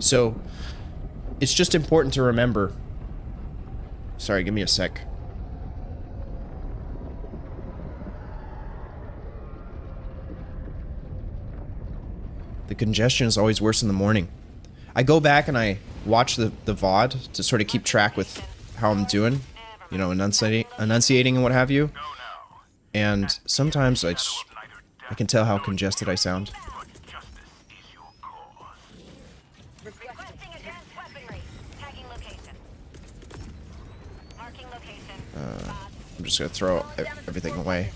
So it's just important to remember. Sorry, give me a sec. The congestion is always worse in the morning. I go back and I watch the VOD to sort of keep track with how I'm doing, you know, enunciating and what have you. And sometimes I can tell how congested I sound. I'm just gonna throw everything away.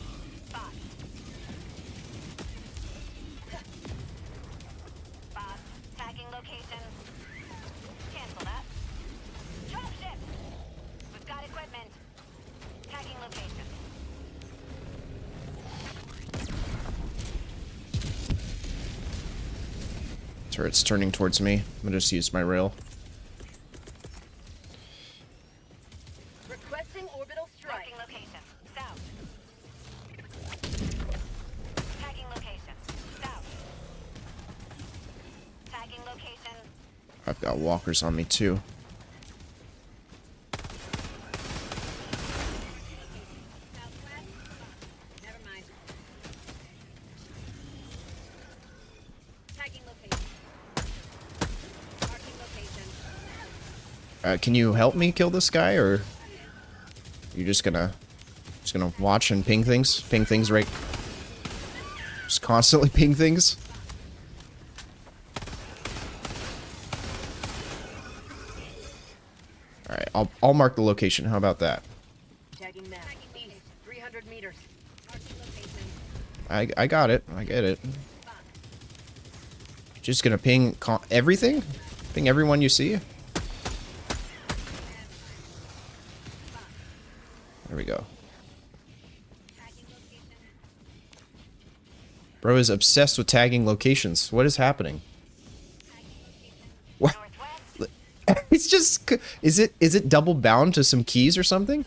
Turret's turning towards me. I'm gonna just use my rail. Requesting orbital strike. Location. South. Tagging location. South. Tagging location. I've got walkers on me too. Never mind. Tagging location. Marking location. Can you help me kill this guy, or you're just gonna watch and ping things? Ping things right? Just constantly ping things? Alright, I'll mark the location. How about that? Tagging map. East. 300 meters. Marking location. I got it. I get it. Just gonna ping everything? Ping everyone you see? There we go. Bro is obsessed with tagging locations. What is happening? What? It's just... Is it double bound to some keys or something?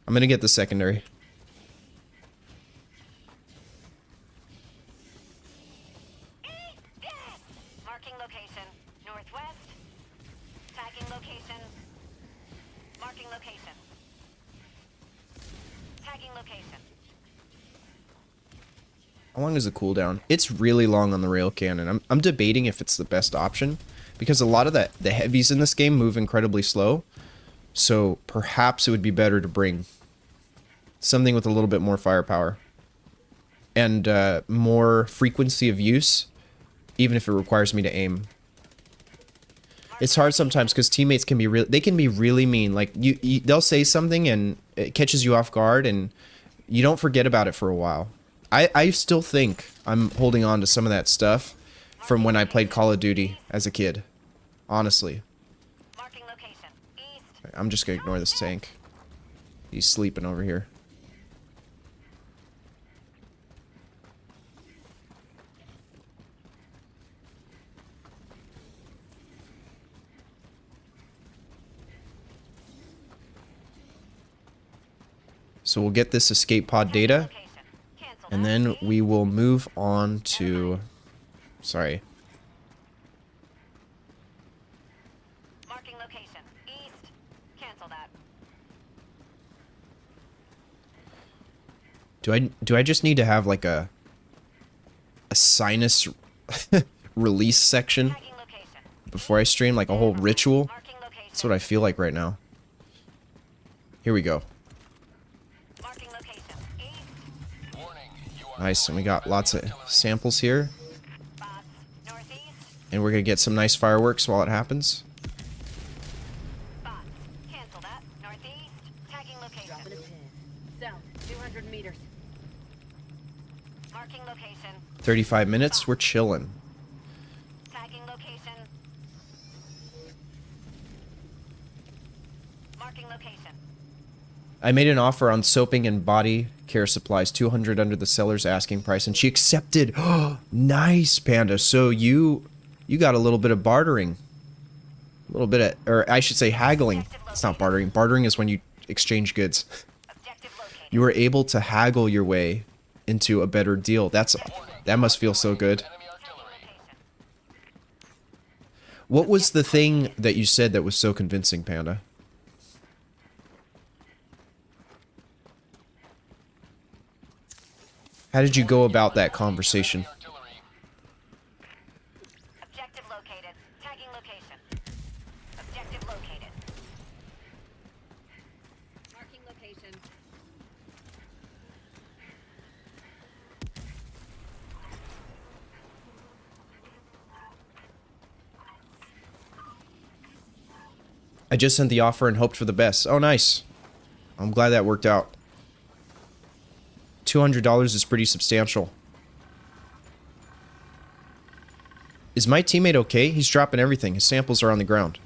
I'm gonna get the secondary. Marking location. Northwest. Tagging location. Marking location. Tagging location. How long is the cooldown? It's really long on the rail cannon. I'm debating if it's the best option, because a lot of the heavies in this game move incredibly slow. So perhaps it would be better to bring something with a little bit more firepower and more frequency of use, even if it requires me to aim. It's hard sometimes because teammates can be really mean. Like they'll say something and it catches you off guard, and you don't forget about it for a while. I still think I'm holding on to some of that stuff from when I played Call of Duty as a kid. Honestly. I'm just gonna ignore this tank. He's sleeping over here. So we'll get this escape pod data, and then we will move on to... Sorry. Marking location. East. Cancel that. Do I just need to have like a sinus release section before I stream, like a whole ritual? That's what I feel like right now. Here we go. Nice, and we got lots of samples here. And we're gonna get some nice fireworks while it happens. Cancel that. Northeast. Tagging location. South. 200 meters. Marking location. 35 minutes, we're chilling. Tagging location. Marking location. I made an offer on soaping and body care supplies, 200 under the seller's asking price, and she accepted. Nice, Panda. So you got a little bit of bartering. A little bit of, or I should say haggling. It's not bartering. Bartering is when you exchange goods. You were able to haggle your way into a better deal. That's That must feel so good. Enemy artillery. What was the thing that you said that was so convincing, Panda? How did you go about that conversation? Artillery. Objective located. Tagging location. Objective located. Marking location. I just sent the offer and hoped for the best. Oh, nice. I'm glad that worked out. $200 is pretty substantial. Is my teammate okay? He's dropping everything. His samples are on the ground.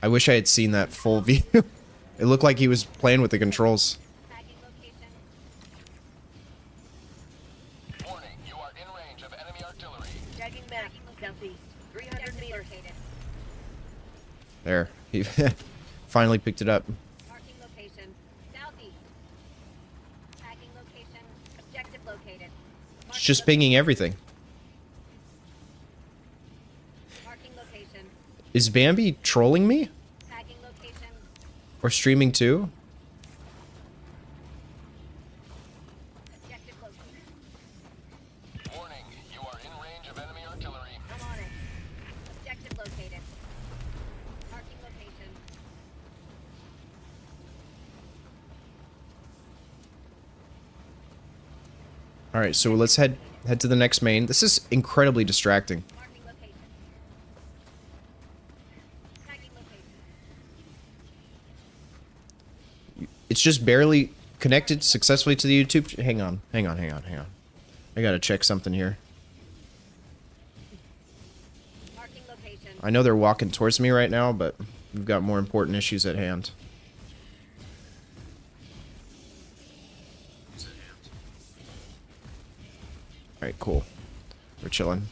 I wish I had seen that full view. It looked like he was playing with the controls. Tagging location. Warning, you are in range of enemy artillery. Tagging map. Southeast. 300 meters. There. He finally picked it up. Marking location. Southeast. Tagging location. Objective located. It's just pinging everything. Marking location. Is Bambi trolling me? Tagging location. Or streaming too? Objective located. Warning, you are in range of enemy artillery. I'm on it. Objective located. Marking location. Alright, so let's head to the next main. This is incredibly distracting. Marking location. Tagging location. It's just barely connected successfully to the YouTube. Hang on. I gotta check something here. Marking location. I know they're walking towards me right now, but we've got more important issues at hand. Alright, cool. We're chilling.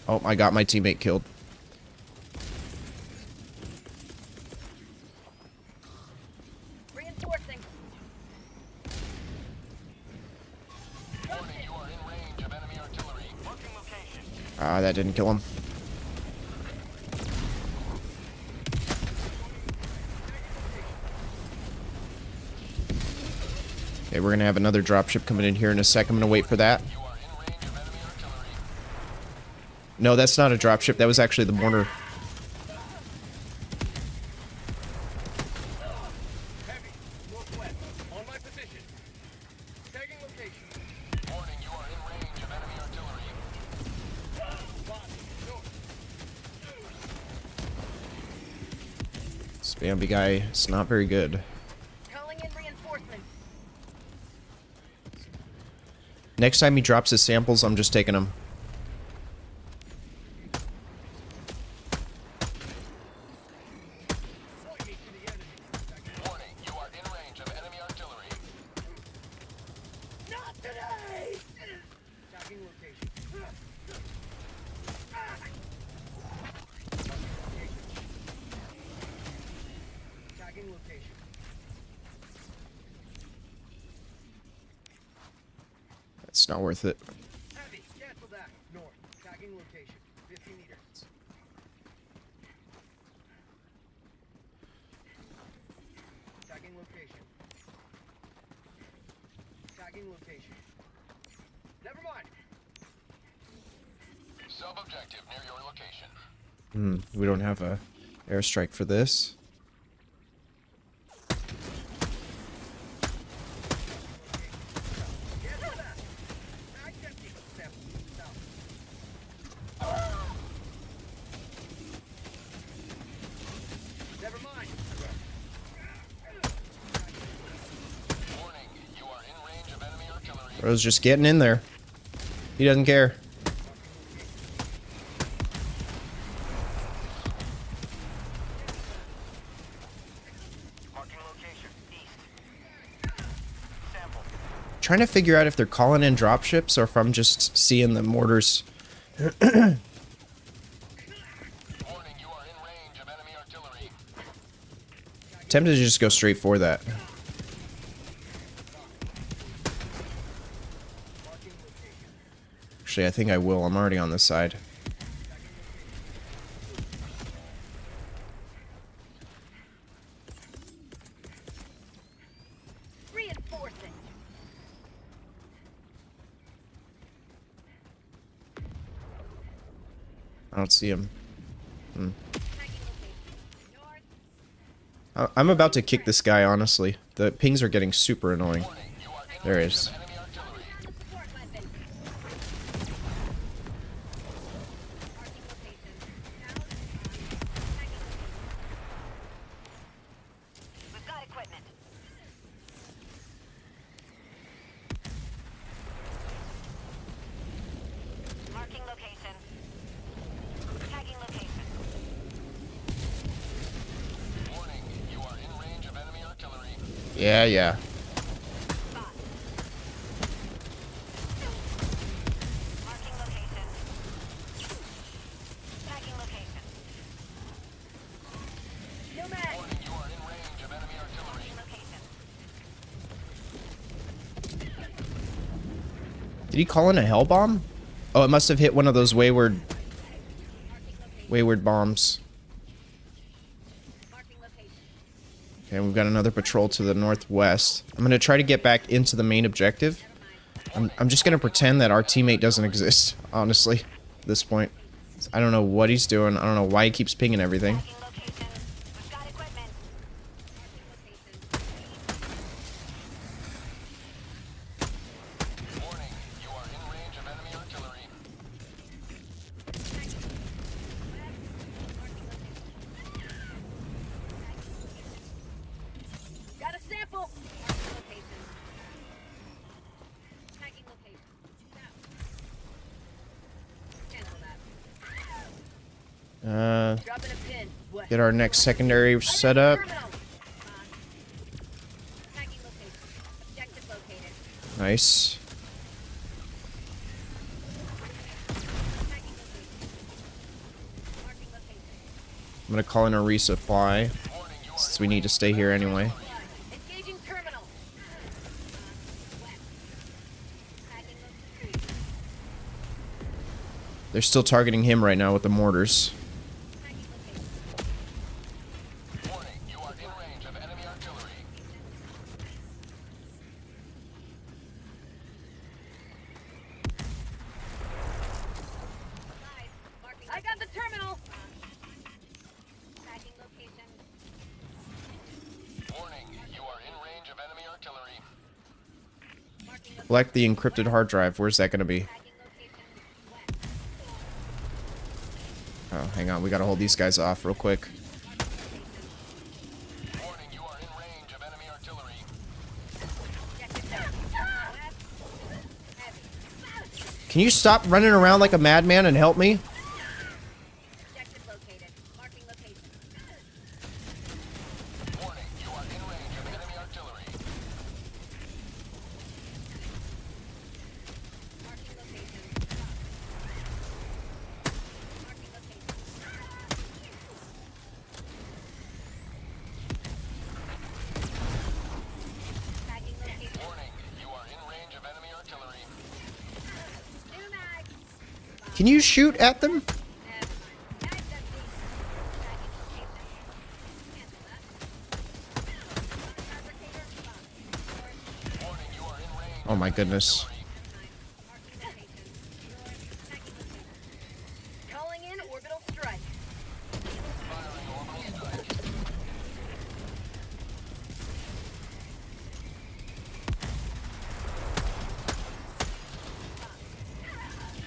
Oh, I got my teammate killed. Reinforcing. Warning, you are in range of enemy artillery. Marking location. Ah, that didn't kill him. Okay, we're gonna have another dropship coming in here in a sec. I'm gonna wait for that. You are in range of enemy artillery. No, that's not a dropship. That was actually the mortar. Heavy, northwest, on my position. Tagging location. Warning, you are in range of enemy artillery. Body, north. This Bambi guy is not very good. Calling in reinforcements. Next time he drops his samples, I'm just taking them. Point me to the enemy. Warning, you are in range of enemy artillery. Not today! Tagging location. Tagging location. It's not worth it. Heavy, cancel that. North. Tagging location. 50 meters. Tagging location. Tagging location. Never mind. Sub-objective near your location. We don't have a airstrike for this. Never mind. Warning, you are in range of enemy artillery. Bro's just getting in there. He doesn't care. Marking location. East. Sample. Trying to figure out if they're calling in dropships or if I'm just seeing the mortars Warning, you are in range of enemy artillery. Tempted to just go straight for that. Actually, I think I will. I'm already on this side. Reinforcing. I don't see him. Tagging location. North. I'm about to kick this guy, honestly. The pings are getting super annoying. Warning, you are in There he range is. of enemy artillery. On the support weapon. Marking location. South. Tagging location. We've got equipment. Marking location. Tagging location. Warning, you are in range of enemy artillery. Yeah. Spot. Marking location. Tagging location. No mag. Warning, you are in range of enemy artillery. Location. Did he call in a hell bomb? Oh, it must have hit one of those wayward bombs. Marking location. Okay, we've got another patrol to the northwest. I'm gonna try to get back into the main objective. I'm just gonna pretend that our teammate doesn't exist, honestly, at this point. I don't know what he's doing. I don't know why he keeps pinging everything. Tagging location. We've got equipment. Marking location. Warning, you are in range of enemy artillery. Got a sample. Marking location. Tagging location. Cancel that. Dropping a pin. What? Get our next secondary set up. Terminal. Tagging location. Objective located. Nice. Tagging location. Marking location. I'm gonna call in a resupply, Warning, you are since we need to stay here anyway. Engaging terminal. West. Tagging location. They're still targeting him right now with the mortars. Tagging location. warning, you are in range of enemy artillery. I got the terminal. Tagging location. Warning, you are in range of enemy artillery. Marking location. Select the encrypted hard drive. Where's that gonna be? Tagging location. West. Oh, hang on. We gotta hold these guys off real quick. Warning, you are in range of enemy artillery. Objective down. West. Heavy. Can you stop running around like a madman and help me? Objective located. Marking location. Warning, you are in range of enemy artillery. Marking location. Marking location. Tagging location. Warning, you are in range of enemy artillery. New mag. Can you shoot at them? Mag empty. Tagging location. Cancel that. Fabricator. North. Warning, you are in range. Oh my goodness. Artillery. Marking location. North. Tagging location. Calling in orbital strike. Firing orbital strike.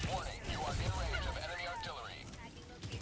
Warning, you are in range of enemy artillery. Tagging location.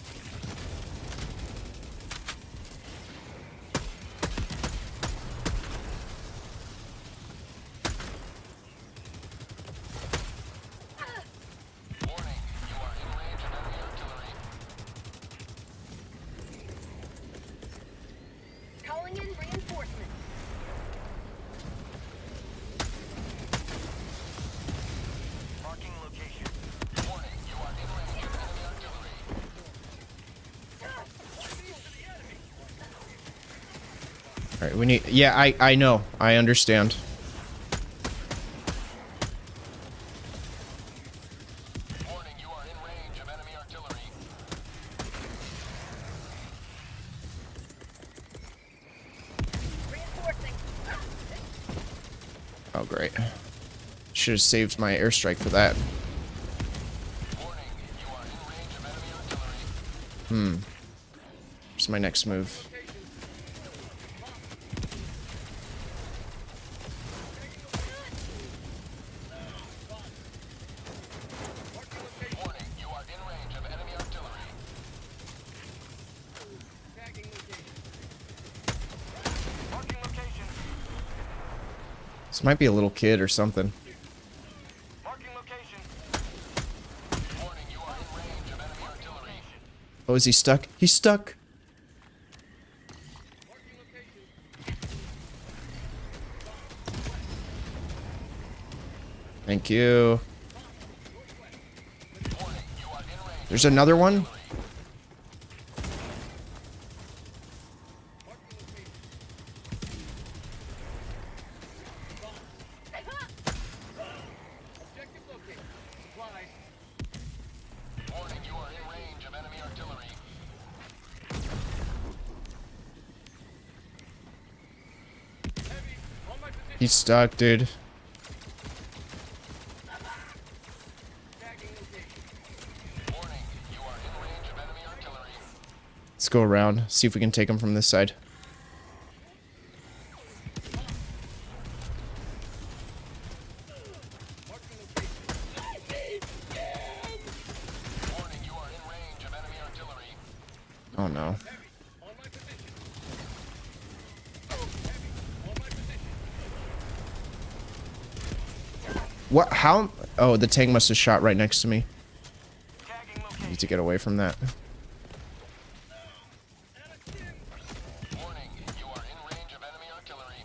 All right, we need. Yeah, I know. I understand. Warning, you are in range of enemy artillery. Reinforcing. Oh, great. Should have saved my airstrike for that. Warning, you are in range of enemy artillery. What's my next move? Warning, you are in range of enemy artillery. Marking location. This might be a little kid or something. Marking location. Warning, you are in range of enemy artillery. Oh, is he stuck? He's stuck. Thank you. Warning, you are in range. There's another one. Objective located. Supplies. Warning, you are in range of enemy artillery. Heavy, on my position. He's stuck, dude. Tagging location. Warning, you are in range of enemy artillery. Let's go around. See if we can take him from this side. Marking location. Warning, you are in range of enemy artillery. Oh no. Heavy, on my position. Heavy, on my position. What? How? Oh, the tank must have shot right next to me. Tagging I location. need to get away from that. Warning, you are in range of enemy artillery.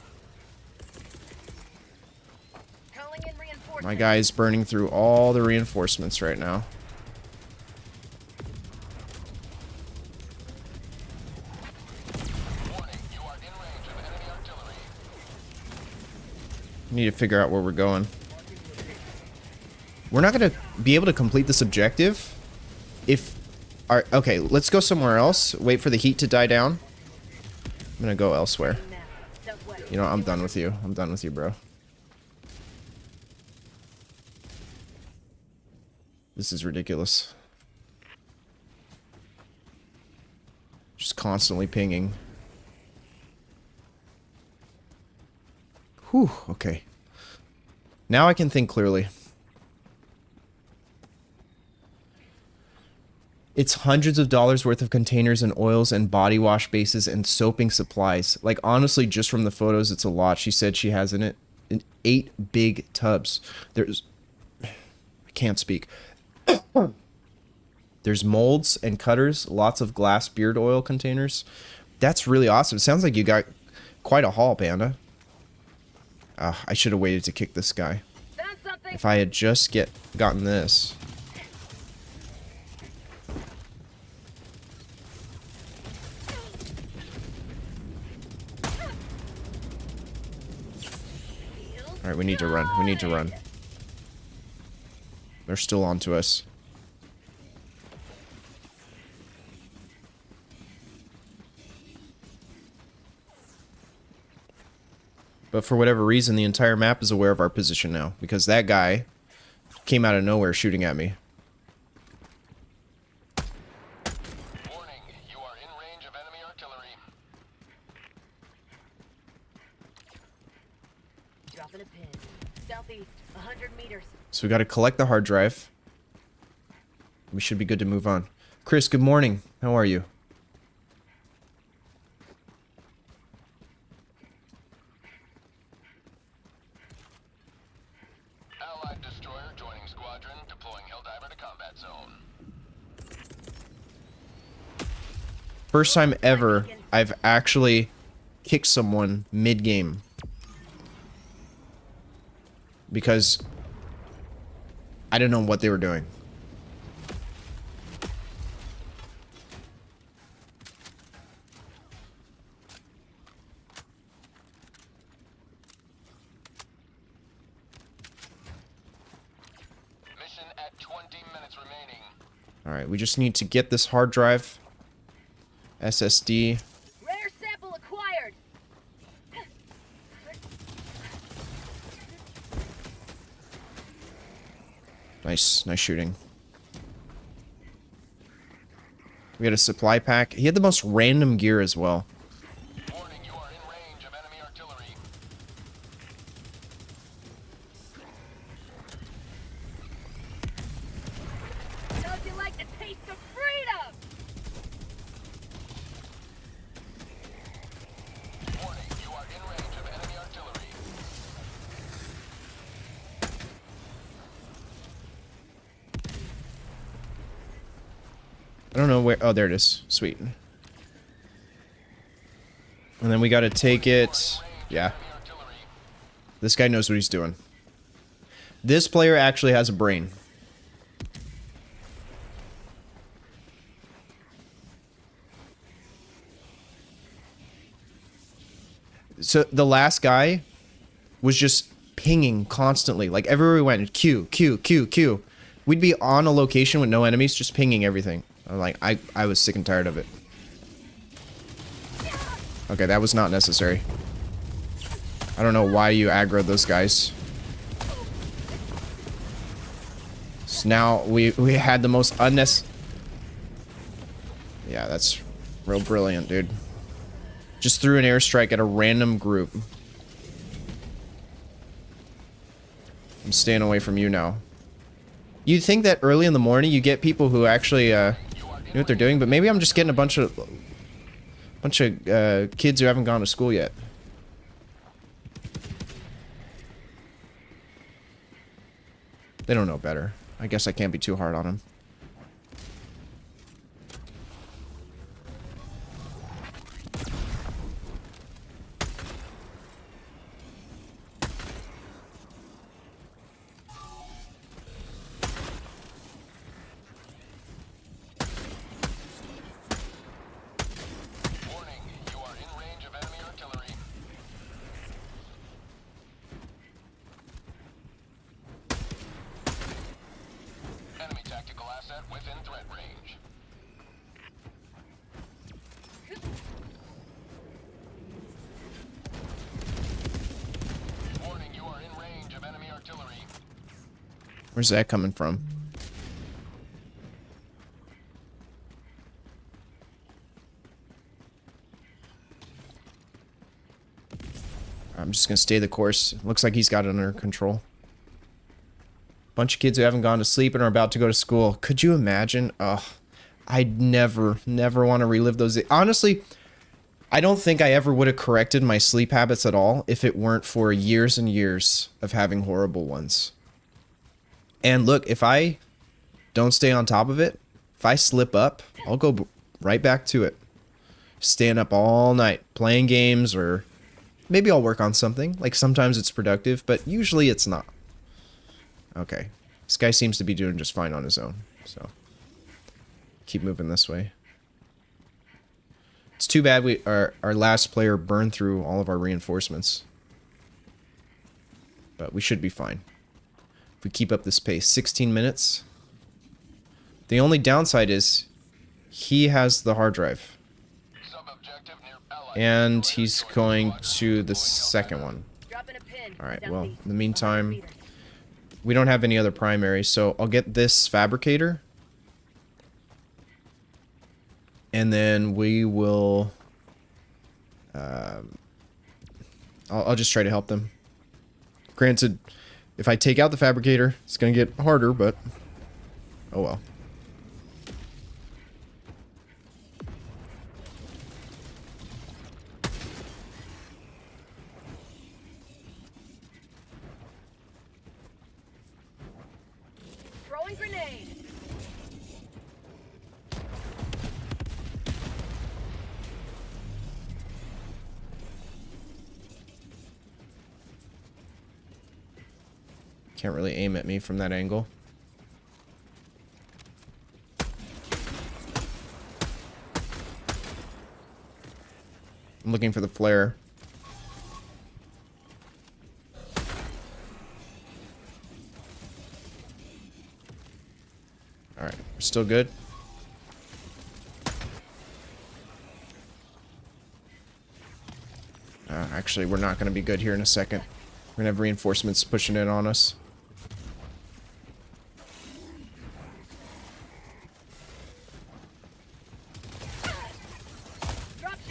Calling in reinforcements. My guy's burning through all the reinforcements right now. Warning, you are in range of enemy artillery. Need to figure out where we're going. We're not gonna be able to complete this objective if our okay, let's go somewhere else. Wait for the heat to die down. I'm gonna go elsewhere. Map. Southwest. You know, I'm done with you. I'm done with you, bro. This is ridiculous. Just constantly pinging. Whew, okay. Now I can think clearly. It's hundreds of dollars worth of containers and oils and body wash bases and soaping supplies. Like, honestly, just from the photos, it's a lot. She said she has in it 8 big tubs. There's... I can't speak. There's molds and cutters, lots of glass beard oil containers. That's really awesome. It sounds like you got quite a haul, Panda. I should have waited to kick this guy. Found something. If I had just gotten this. All right, we need to run. We need to run. They're still on to us. But for whatever reason, the entire map is aware of our position now, because that guy came out of nowhere shooting at me. Warning, you are in range of enemy artillery. Dropping a pin. Southeast, 100 meters. So we got to collect the hard drive. We should be good to move on. Chris, good morning. How are you? Allied destroyer joining squadron, deploying Helldiver to combat zone. First time ever I've actually kicked someone mid-game. Because I don't know what they were doing. Alright, we just need to get this hard drive. SSD. Rare sample acquired. Nice. Nice shooting. We had a supply pack. He had the most random gear as well. Warning, you are in range of enemy artillery. How'd you like the taste of freedom? Warning, you are in range of enemy artillery. I don't know where... Oh, there it is. Sweet. And then we gotta take it... Yeah. This guy knows what he's doing. This player actually has a brain. So the last guy was just pinging constantly. Like everywhere we went, Q, Q, Q, Q. We'd be on a location with no enemies, just pinging everything. I'm like, I was sick and tired of it. Okay, that was not necessary. I don't know why you aggroed those guys. So now we had the most unnecessary... Yeah, that's real brilliant, dude. Just threw an airstrike at a random group. I'm staying away from you now. You'd think that early in the morning you get people who actually know what they're doing, but maybe I'm just getting a bunch of kids who haven't gone to school yet. They don't know better. I guess I can't be too hard on them. Warning, you are in range of enemy artillery. Enemy tactical asset within threat range. Warning, you are in range of enemy artillery. Where's that coming from? I'm just gonna stay the course. Looks like he's got it under control. Bunch of kids who haven't gone to sleep and are about to go to school. Could you imagine? Ugh. I'd never want to relive those days. Honestly, I don't think I ever would have corrected my sleep habits at all if it weren't for years and years of having horrible ones. And look, if I don't stay on top of it, if I slip up, I'll go right back to it. Staying up all night, playing games, or maybe I'll work on something. Like sometimes it's productive, but usually it's not. Okay. This guy seems to be doing just fine on his own, so keep moving this way. It's too bad our last player burned through all of our reinforcements. But we should be fine. If we keep up this pace. 16 minutes. The only downside is he has the hard drive. Sub-objective near Allied. And he's going to the second one. Dropping a pin. Alright, well, in the meantime, we don't have any other primaries, so I'll get this fabricator. And then we will... I'll just try to help them. Granted, if I take out the fabricator, it's going to get harder, but... Oh well. Throwing grenade. Can't really aim at me from that angle. I'm looking for the flare. Alright, we're still good. Actually, we're not going to be good here in a second. We're going to have reinforcements pushing in on us.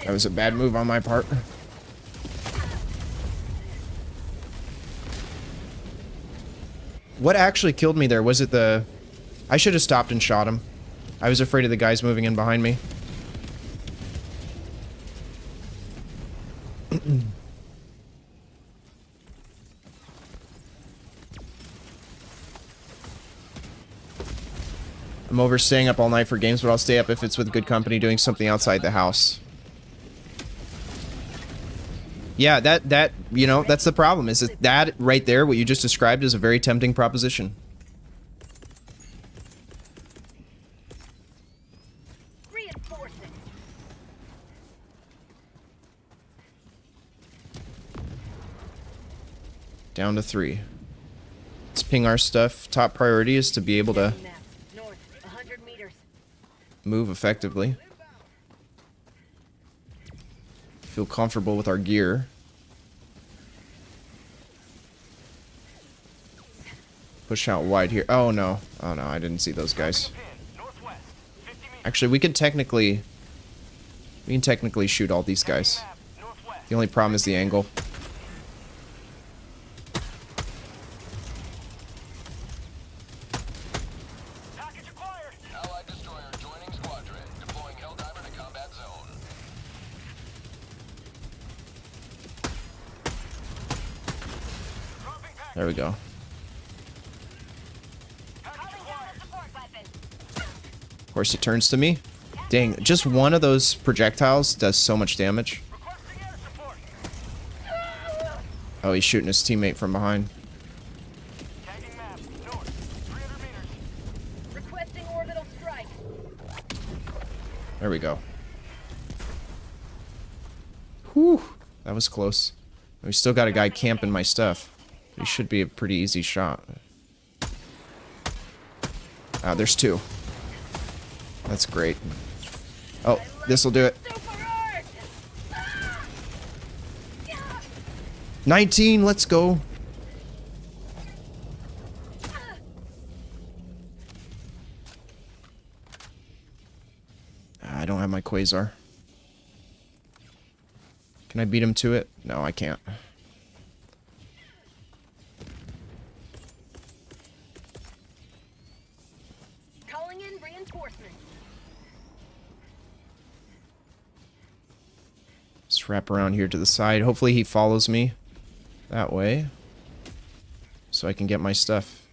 That was a bad move on my part. What actually killed me there? Was it the... I should have stopped and shot him. I was afraid of the guys moving in behind me. I'm over staying up all night for games, but I'll stay up if it's with good company doing something outside the house. Yeah, that you know, that's the problem, is that right there, what you just described, is a very tempting proposition. Reinforcing. Down to 3. Let's ping our stuff. Top priority is to be able to Map. North, 100 meters. move effectively. Feel comfortable with our gear. Push out wide here. Oh no. Oh no, I didn't see those guys. Actually, we can technically shoot all these guys. The only problem is the angle. Package acquired. Allied destroyer joining squadron. Deploying Helldiver to combat zone. There we go. Of course, he turns to me. Dang, just one of those projectiles does so much damage. Requesting air support. Oh, he's shooting his teammate from behind. Tagging map. North. 300 meters. Requesting orbital strike. There we go. Whew, that was close. We still got a guy camping my stuff. He should be a pretty easy shot. Ah, there's 2. That's great. Oh, this'll do it. Super hard. 19, let's go. I don't have my quasar. Can I beat him to it? No, I can't. Calling in reinforcements. Let's wrap around here to the side. Hopefully he follows me that way, so I can get my stuff.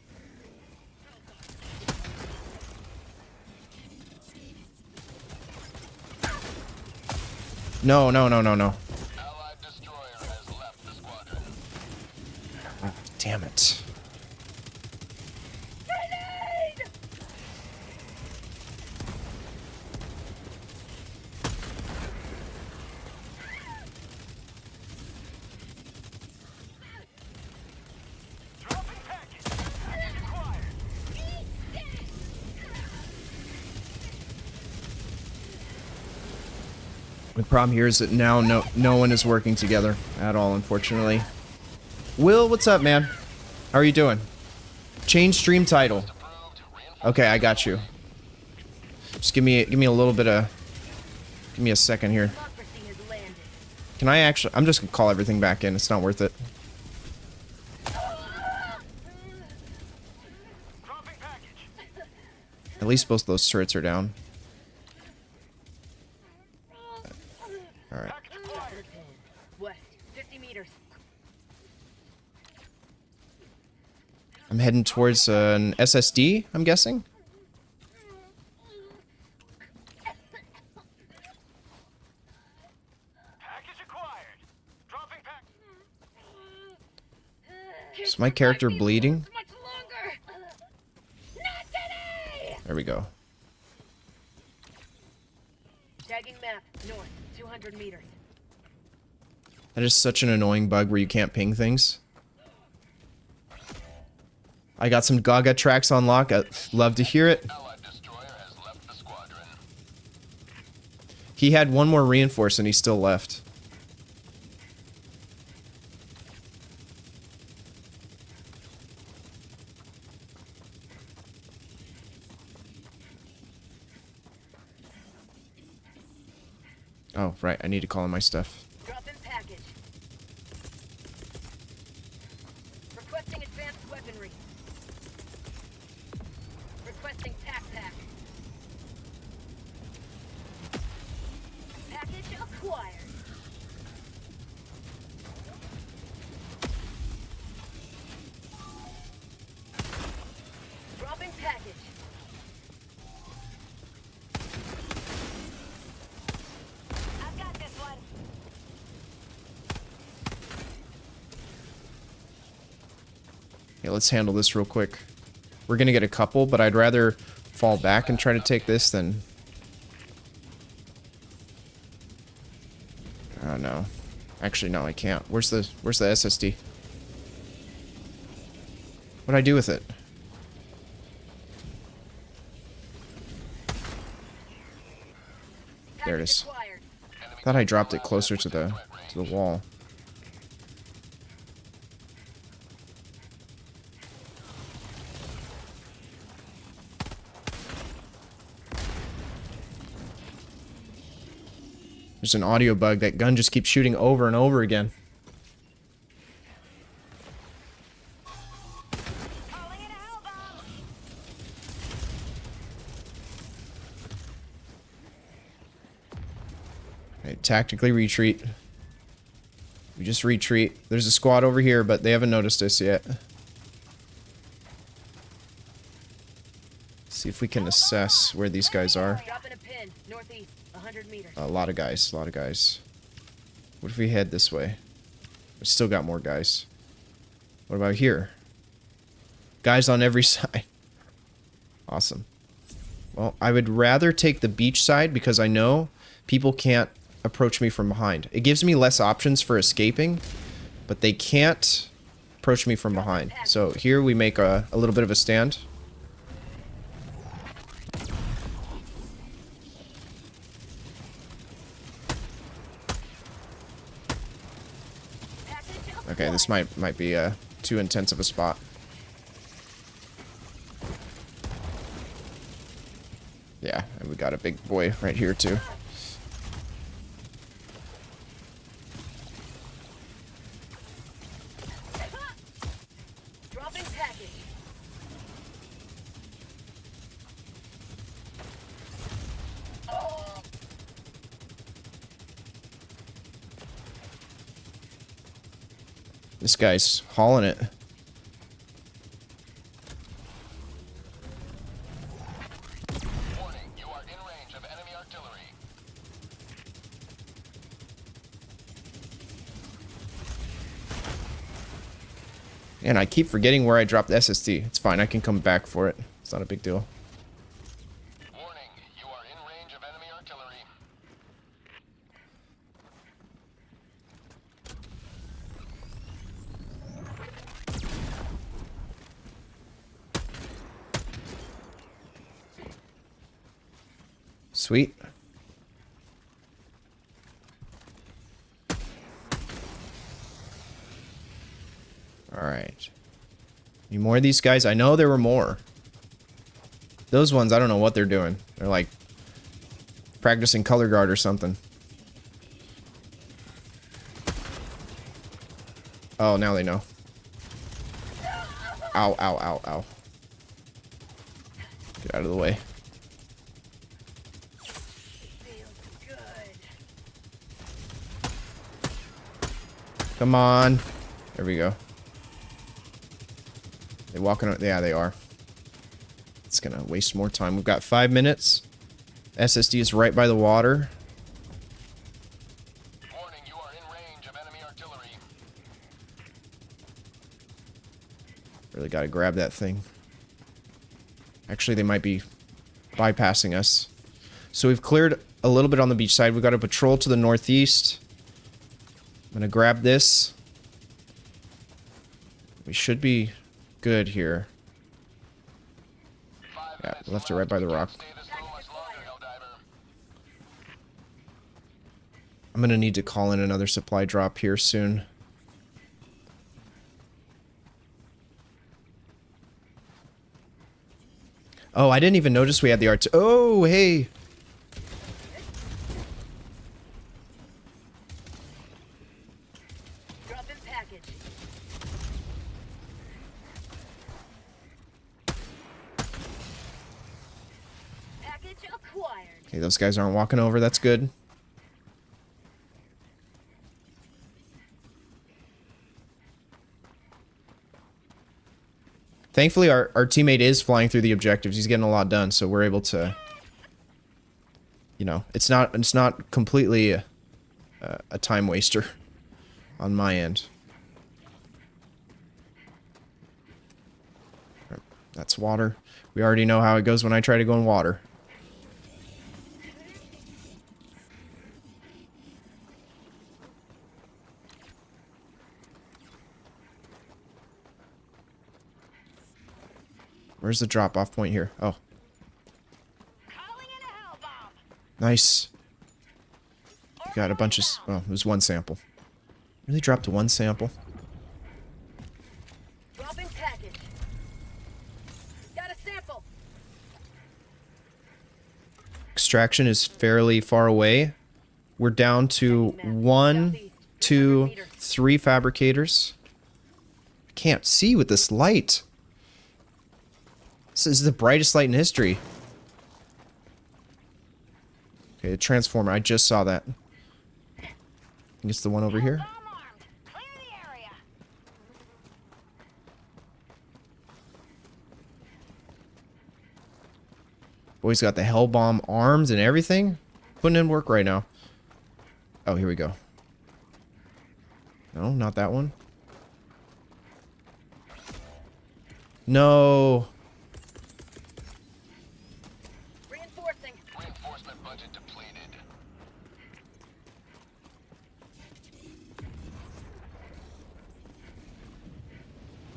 No, no, no, no, no. Allied destroyer has left the squadron. Oh, damn it. Grenade! Dropping package. Package acquired. The problem here is that now no one is working together at all, unfortunately. Will, what's up, man? How are you doing? Change stream title. Okay, I got you. Just give me a little bit of... Give me a second here. Democracy has landed. Can I actually... I'm just gonna call everything back in. It's not worth it. Dropping package. At least both of those turrets are down. Alright. Package acquired. West, 50 meters. I'm heading towards an SSD, I'm guessing? Package acquired. Dropping pack. Is my character bleeding? Much longer. Not today. There we go. Tagging map. North, 200 meters. That is such an annoying bug where you can't ping things. I got some Gaga tracks on lock. I'd love to hear it. Allied destroyer has He had one more reinforce and he still left. Oh, right. I need to call in my stuff. Drop in package. Requesting advanced weaponry. Requesting tac pack. Package acquired. Dropping package. I've got this one. Okay, let's handle this real quick. We're gonna get a couple, but I'd rather fall back and try to take this than... Oh no. Actually, no, I can't. Where's the SSD? What'd I do with it? There it is. Acquired. Thought I dropped it closer to the wall. There's an audio bug. That gun just keeps shooting over and over again. Calling in a Hellbomb. Okay, tactically retreat. We just retreat. There's a squad over here, but they haven't noticed us yet. See if we can assess where these guys are. Dropping a pin. Northeast. 100 meters. A lot of guys, a lot of guys. What if we head this way? We still got more guys. What about here? Guys on every side. Awesome. Well, I would rather take the beach side because I know people can't approach me from behind. It gives me less options for escaping, but they can't approach me from behind. So here we make a little bit of a stand. Okay, this might be too intense of a spot. Yeah, and we got a big boy right here too. Dropping package. This guy's hauling it. Warning, you are in range of enemy artillery. And I keep forgetting where I dropped the SSD. It's fine, I can come back for it. It's not a big deal. Warning, you are in range of enemy artillery. Sweet. Alright. Any more of these guys? I know there were more. Those ones, I don't know what they're doing. They're like practicing color guard or something. Oh, now they know. Ow, ow, ow, ow. Get out of the way. Feels good. Come on. There we go. They walking? Yeah, they are. It's gonna waste more time. We've got 5 minutes. SSD is right by the water. Warning, you are in range of enemy artillery. Really gotta grab that thing. Actually, they might be bypassing us. So we've cleared a little bit on the beach side. We've got a patrol to the northeast. I'm gonna grab this. We should be good here. 5 Yeah, minutes left or right by the rock. Stay this little much longer, Helldiver. I'm gonna need to call in another supply drop here soon. Oh, I didn't even notice we had the art. Oh, hey. Drop in package. Package acquired. Okay, those guys aren't walking over. That's good. Thankfully, our teammate is flying through the objectives. He's getting a lot done, so we're able to, you know, it's not completely a time waster on my end. That's water. We already know how it goes when I try to go in water. Where's the drop-off point here? Oh. Calling in a hell bomb. Nice. We got a bunch of... Oh, it was one sample. Really dropped to one sample. Drop in package. Got a sample. Extraction is fairly far away. We're down to 1, 2, 3 fabricators. I can't see with this light. This is the brightest light in history. Okay, the transformer. I just saw that. I think it's the one over here. Bomb armed. Clear the area. Boy's got the hell bomb arms and everything. Putting in work right now. Oh, here we go. No, not that one. No. Reinforcing. Reinforcement budget depleted.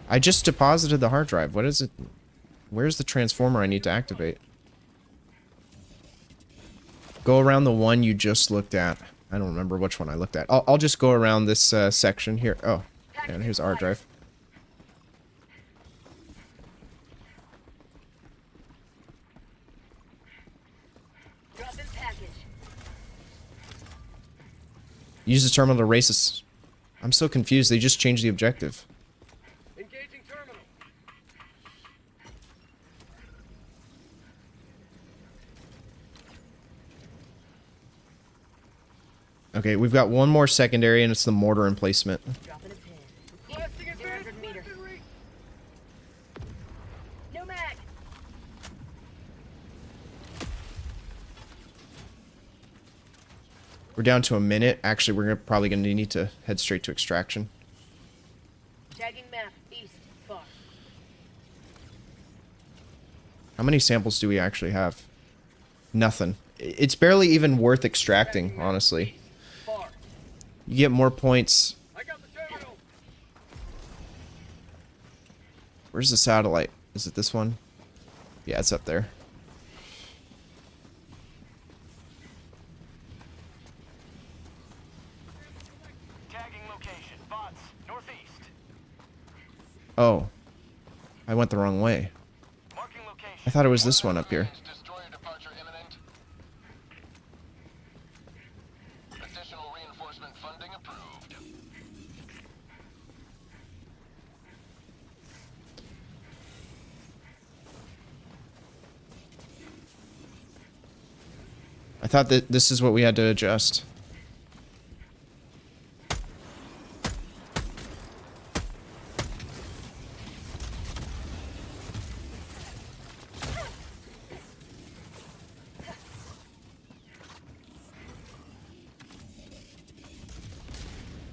I just deposited the hard drive. What is it? Where's the transformer I need to activate? Go around the one you just looked at. I don't remember which one I looked at. I'll just go around this section here. Oh, and here's the hard drive. Drop in package. Use the terminal to race us. I'm so confused. They just changed the objective. Engaging terminal. Okay, we've got one more secondary, and it's the mortar emplacement. Drop in a pin. Blasting advanced 300 meters. weaponry. No mag. We're down to a minute. Actually, we're probably going to need to head straight to extraction. Tagging map. East. Far. How many samples do we actually have? Nothing. It's barely even worth extracting, honestly. Far. You get more points. I got the terminal. Where's the satellite? Is it this one? Yeah, it's up there. Tagging location. Bots. Northeast. Oh. I went the wrong way. Marking location. I thought it was this one up here. Destroyer departure imminent. Additional reinforcement funding approved. I thought that this is what we had to adjust.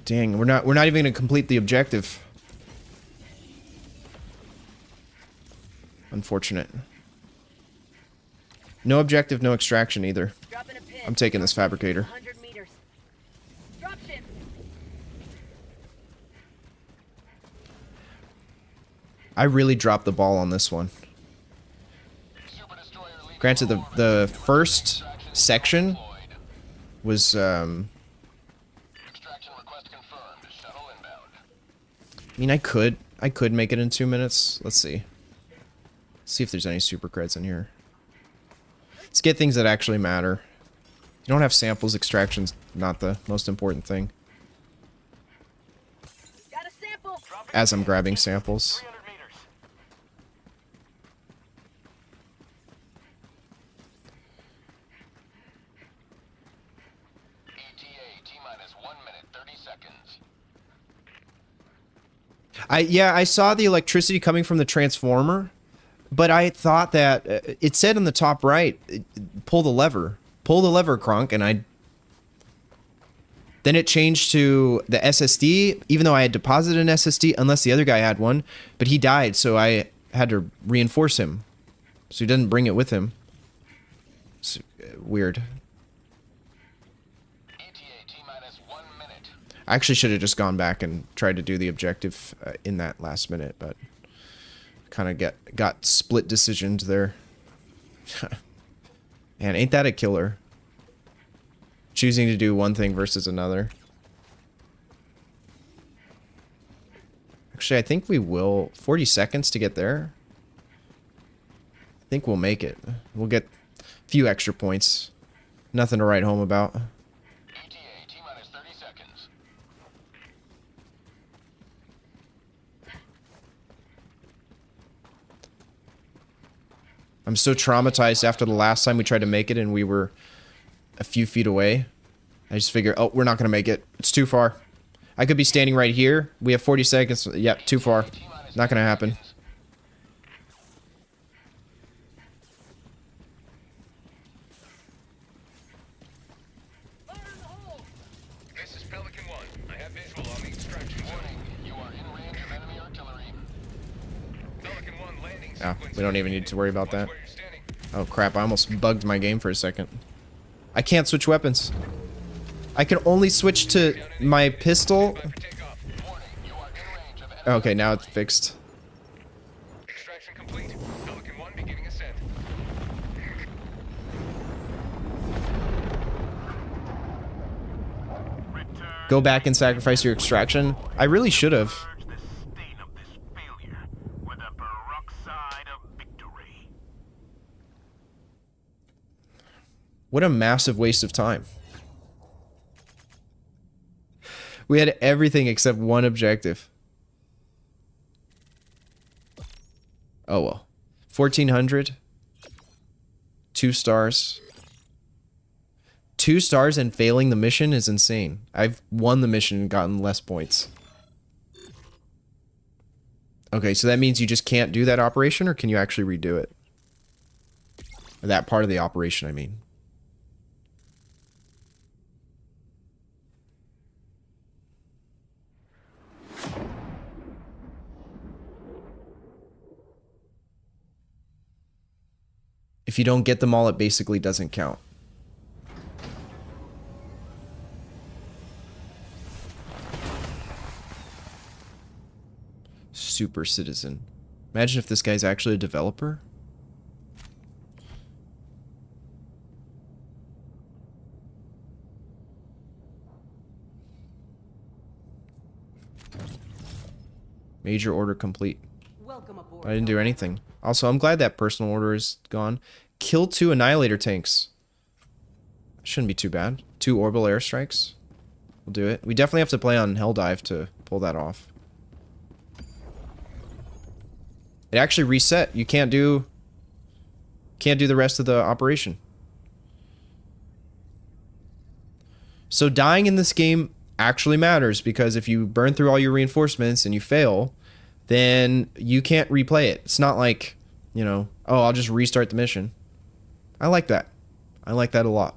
Dang, we're not even gonna complete the objective. Unfortunate. No objective, no extraction either. Drop in a pin. I'm taking this fabricator. 100 meters. Drop ship. I really dropped the ball on this one. Super destroyer leaving Granted, home. the first Extraction section deployed. was I mean, I could make it in 2 minutes. Let's see. See if there's any super creds in here. Let's get things that actually matter. You don't have samples, extraction's not the most important thing. Got a sample. As I'm grabbing samples. 300 meters. ETA T-minus 1 minute 30 seconds. I saw the electricity coming from the transformer, but I thought that it said on the top right, pull the lever, Kronk, and then it changed to the SSD, even though I had deposited an SSD, unless the other guy had one, but he died, so I had to reinforce him, so he didn't bring it with him. It's weird. ETA T-minus 1 minute. I actually should have just gone back and tried to do the objective in that last minute, but kind of got split decisions there. Man, ain't that a killer? Choosing to do one thing versus another. Actually, I think we will. 40 seconds to get there. I think we'll make it. We'll get a few extra points. Nothing to write home about. ETA T-minus 30 seconds. I'm so traumatized after the last time we tried to make it and we were a few feet away. I just figure, oh, we're not going to make it. It's too far. I could be standing right here. We have 40 seconds. Yep, too far. Not going to happen. Fire in the hole. This is Pelican 1. I have visual on the extraction zone. You are in range of enemy artillery. Pelican 1 landing Yeah, sequence. we don't even need to worry about Watch that. where you're standing. Oh crap, I almost bugged my game for a second. I can't switch weapons. I can only switch to my pistol. For takeoff. Warning, you are in range of enemy. Okay, now it's fixed. Extraction complete. Pelican 1 beginning ascent. Go back and sacrifice your extraction. I really should have. Purge the stain of this failure with a peroxide of victory. What a massive waste of time. We had everything except one objective. Oh well. 1400. 2 stars. 2 stars and failing the mission is insane. I've won the mission and gotten less points. Okay, so that means you just can't do that operation, or can you actually redo it? Or that part of the operation, I mean. If you don't get them all, it basically doesn't count. Super citizen. Imagine if this guy's actually a developer. Major order complete. Welcome aboard. I didn't do anything. Also, I'm glad that personal order is gone. Kill 2 annihilator tanks. Shouldn't be too bad. 2 orbital airstrikes. We'll do it. We definitely have to play on Helldive to pull that off. It actually reset. You can't do the rest of the operation. So dying in this game actually matters, because if you burn through all your reinforcements and you fail, then you can't replay it. It's not like, you know, oh, I'll just restart the mission. I like that. I like that a lot.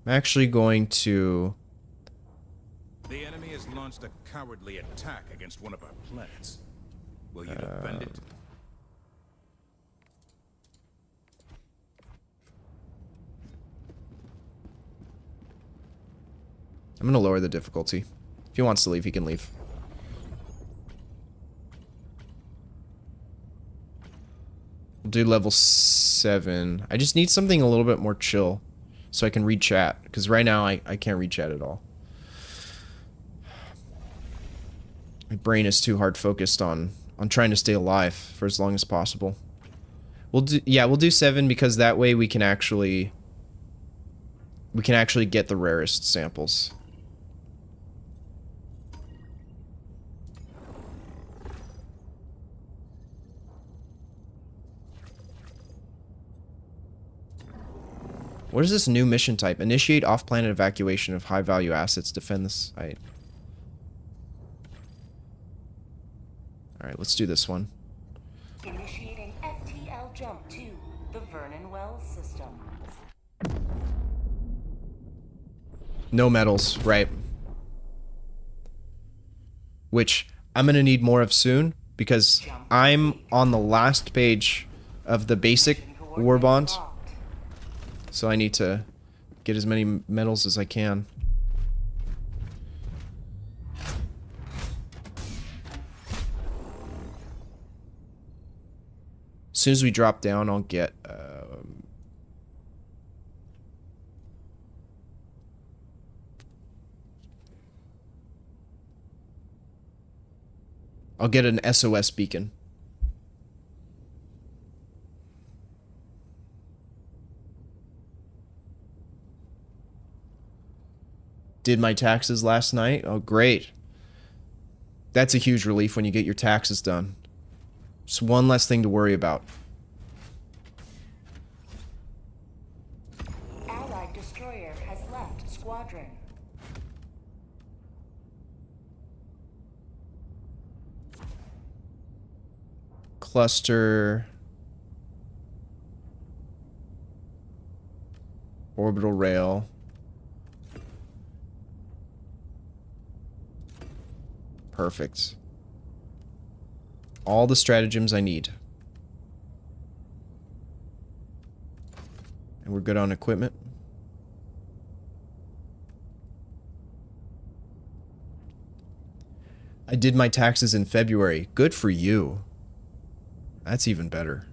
I'm actually going to... The enemy has launched a cowardly attack against one of our planets. Will you defend it? I'm going to lower the difficulty. If he wants to leave, he can leave. We'll do level 7. I just need something a little bit more chill. so I can read chat. Because right now I can't read chat at all. My brain is too hard focused on trying to stay alive for as long as possible. We'll do 7 because that way we can actually get the rarest samples. What is this new mission type? Initiate off-planet evacuation of high-value assets. Defend the site. Alright, let's do this one. Initiating FTL jump to the Vernon Wells system. No metals, right. Which I'm going to need more of soon, because I'm on the last page of the basic war bond. So I need to get as many metals as I can. As soon as we drop down, I'll get... I'll get an SOS beacon. Did my taxes last night? Oh, great. That's a huge relief when you get your taxes done. Just one less thing to worry about. Allied destroyer has left squadron. Cluster. Orbital rail. Perfect. All the stratagems I need. And we're good on equipment. I did my taxes in February. Good for you. That's even better.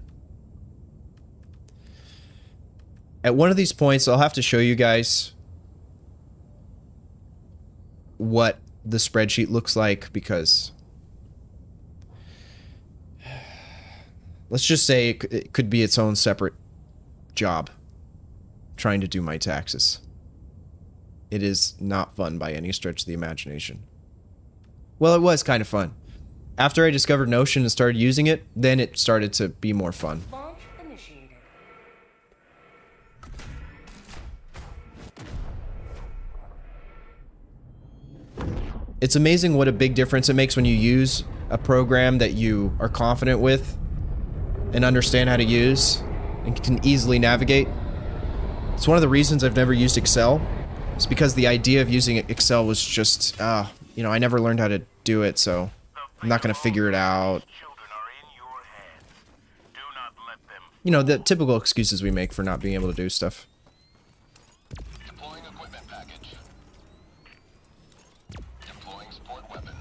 At one of these points, I'll have to show you guys what the spreadsheet looks like, because let's just say it could be its own separate job trying to do my taxes. It is not fun by any stretch of the imagination. Well, it was kind of fun. After I discovered Notion and started using it, then it started to be more fun. Launch initiated. It's amazing what a big difference it makes when you use a program that you are confident with and understand how to use and can easily navigate. It's one of the reasons I've never used Excel. It's because the idea of using Excel was just, you know, I never learned how to do it, so I'm not going to figure it out. You know, the typical excuses we make for not being able to do stuff. Deploying equipment package. Deploying support weapon.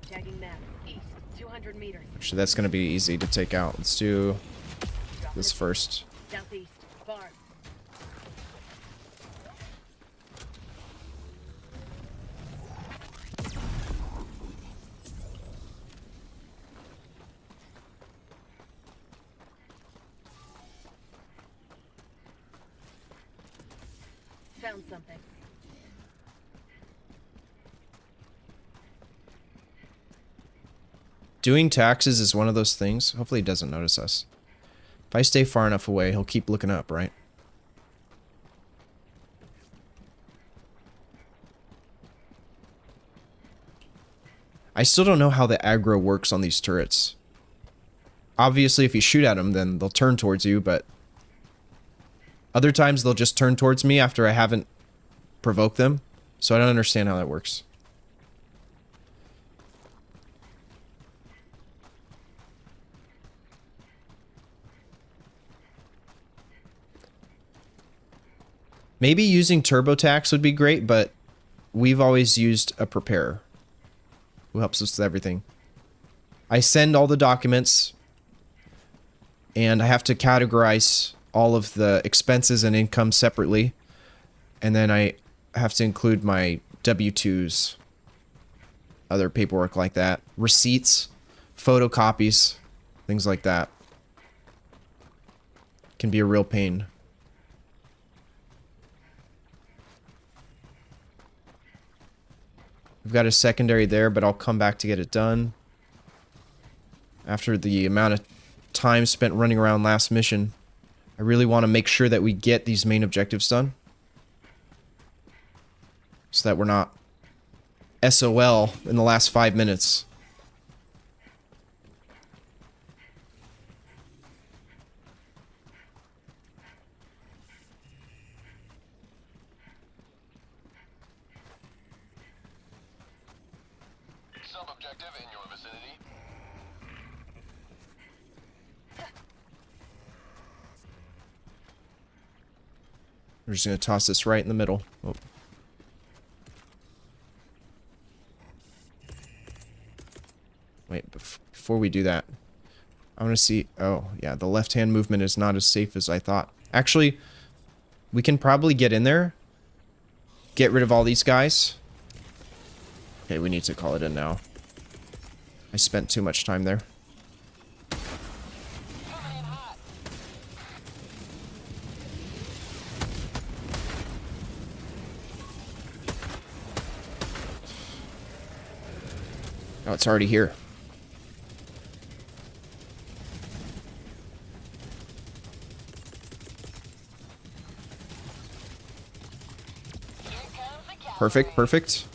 Tagging map. East, 200 meters. Actually, that's going to be easy to take out. Let's do this first. Southeast, far. Found something. Doing taxes is one of those things. Hopefully he doesn't notice us. If I stay far enough away, he'll keep looking up, right? I still don't know how the aggro works on these turrets. Obviously, if you shoot at them, then they'll turn towards you, but other times they'll just turn towards me after I haven't provoked them. So I don't understand how that works. Maybe using TurboTax would be great, but we've always used a preparer who helps us with everything. I send all the documents, and I have to categorize all of the expenses and income separately. And then I have to include my W-2s, other paperwork like that, receipts, photocopies, things like that. Can be a real pain. I've got a secondary there, but I'll come back to get it done. After the amount of time spent running around last mission, I really want to make sure that we get these main objectives done. So that we're not SOL in the last 5 minutes. Sub-objective in your vicinity. We're just going to toss this right in the middle. Oh. Wait, before we do that, I want to see... Oh, yeah, the left-hand movement is not as safe as I thought. Actually, we can probably get in there. Get rid of all these guys. Okay, we need to call it in now. I spent too much time there. Oh, it's already here. Perfect, perfect.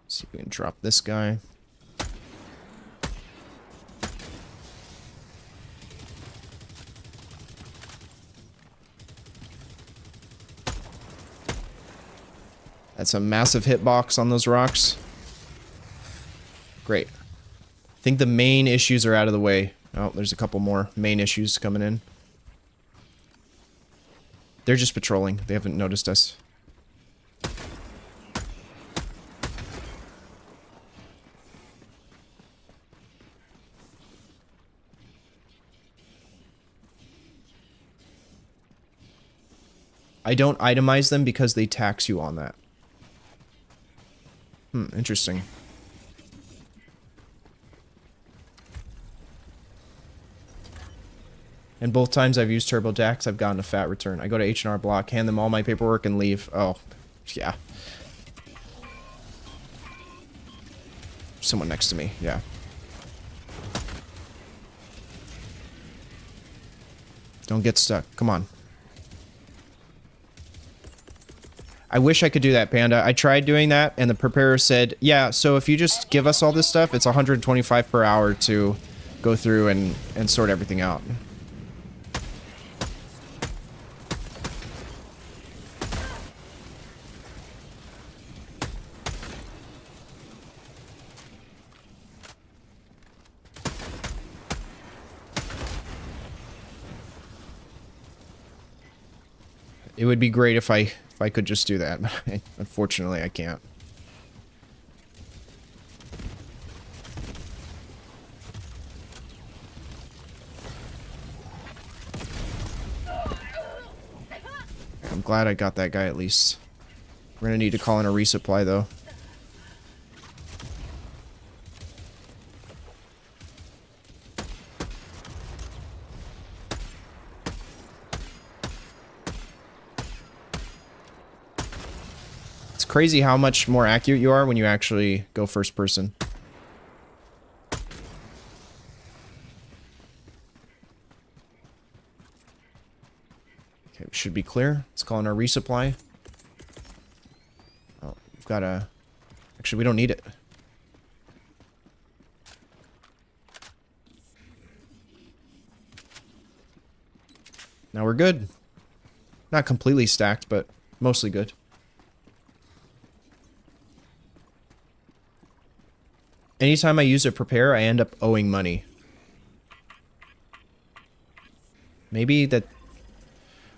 See if we can drop this guy. That's a massive hitbox on those rocks. Great. I think the main issues are out of the way. Oh, there's a couple more main issues coming in. They're just patrolling. They haven't noticed us. I don't itemize them because they tax you on that. Interesting. And both times I've used TurboTax, I've gotten a fat return. I go to H&R Block, hand them all my paperwork, and leave. Oh, yeah. Someone next to me, yeah. Don't get stuck. Come on. I wish I could do that, Panda. I tried doing that, and the preparer said, yeah, so if you just give us all this stuff, it's 125 per hour to go through and sort everything out. It would be great if I could just do that, but unfortunately I can't. I'm glad I got that guy at least. We're gonna need to call in a resupply though. Crazy how much more accurate you are when you actually go first person. Okay, we should be clear. Let's call in our resupply. Oh, we've got a... Actually, we don't need it. Now we're good. Not completely stacked, but mostly good. Anytime I use a prepare, I end up owing money. Maybe that...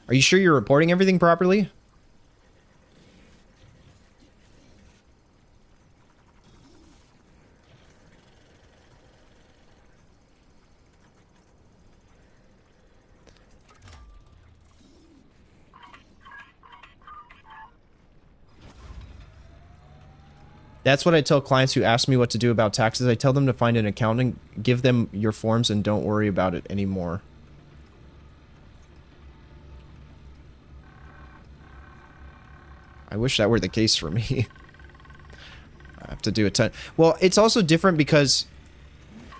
Are you sure you're reporting everything properly? That's what I tell clients who ask me what to do about taxes. I tell them to find an accountant, give them your forms, and don't worry about it anymore. I wish that were the case for me. I have to do a ton. Well, it's also different because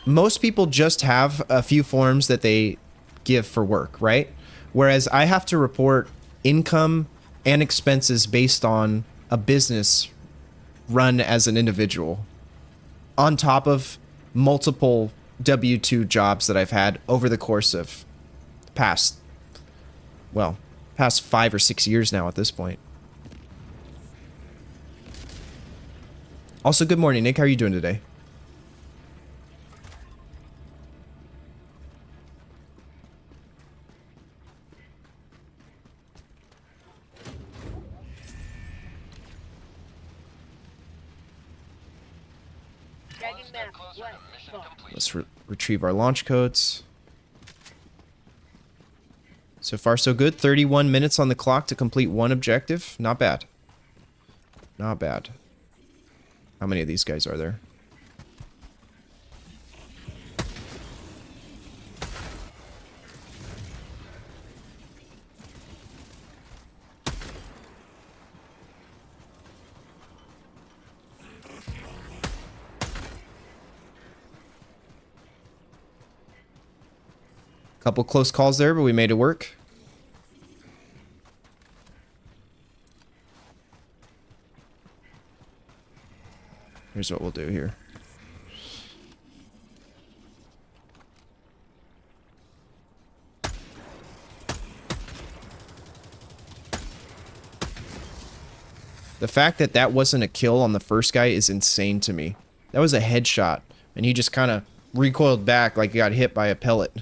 most people just have a few forms that they give for work, right? Whereas I have to report income and expenses based on a business run as an individual, on top of multiple W-2 jobs that I've had over the course of past 5 or 6 years now at this point. Also, good morning, Nick. How are you doing today? Tagging map. West. Far. Let's retrieve our launch codes. So far, so good. 31 minutes on the clock to complete one objective. Not bad. Not bad. How many of these guys are there? Couple close calls there, but we made it work. Here's what we'll do here. The fact that that wasn't a kill on the first guy is insane to me. That was a headshot, and he just kind of recoiled back like he got hit by a pellet.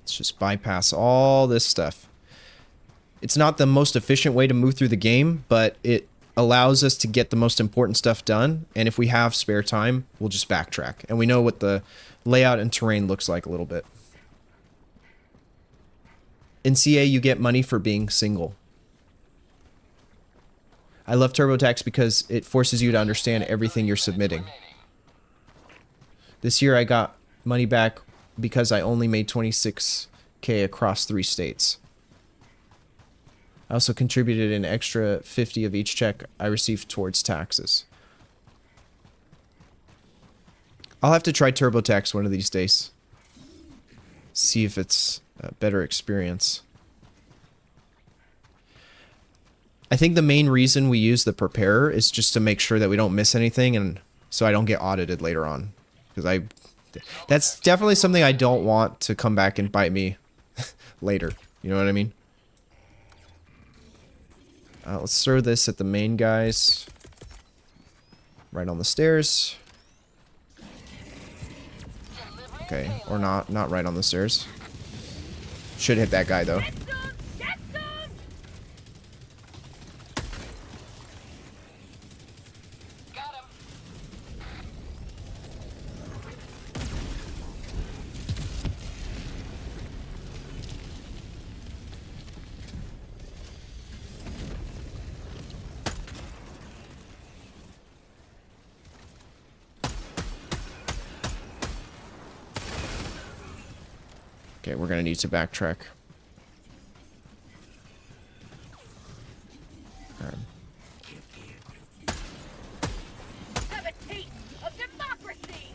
Let's just bypass all this stuff. It's not the most efficient way to move through the game, but it allows us to get the most important stuff done. And if we have spare time, we'll just backtrack. And we know what the layout and terrain looks like a little bit. In CA, you get money for being single. I love TurboTax because it forces you to understand everything you're submitting. This year I got money back because I only made 26K across 3 states. I also contributed an extra 50 of each check I received towards taxes. I'll have to try TurboTax one of these days. See if it's a better experience. I think the main reason we use the preparer is just to make sure that we don't miss anything, and so I don't get audited later on. Because that's definitely something I don't want to come back and bite me later. You know what I mean? Let's throw this at the main guys. Right on the stairs. Okay, or not right on the stairs. Should hit that guy though. Okay, we're gonna need to backtrack. Have a taste of democracy.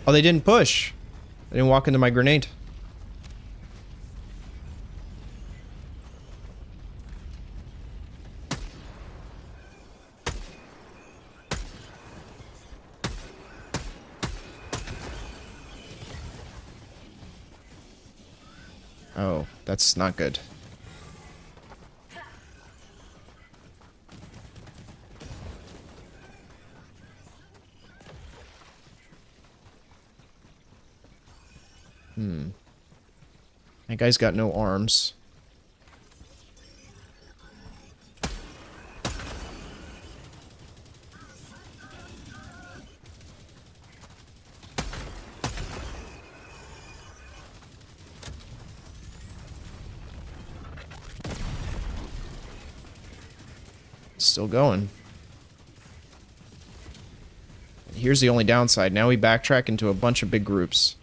Oh, they didn't push. They didn't walk into my grenade. Oh, that's not good. That guy's got no arms. Still going. Here's the only downside. Now we backtrack into a bunch of big groups.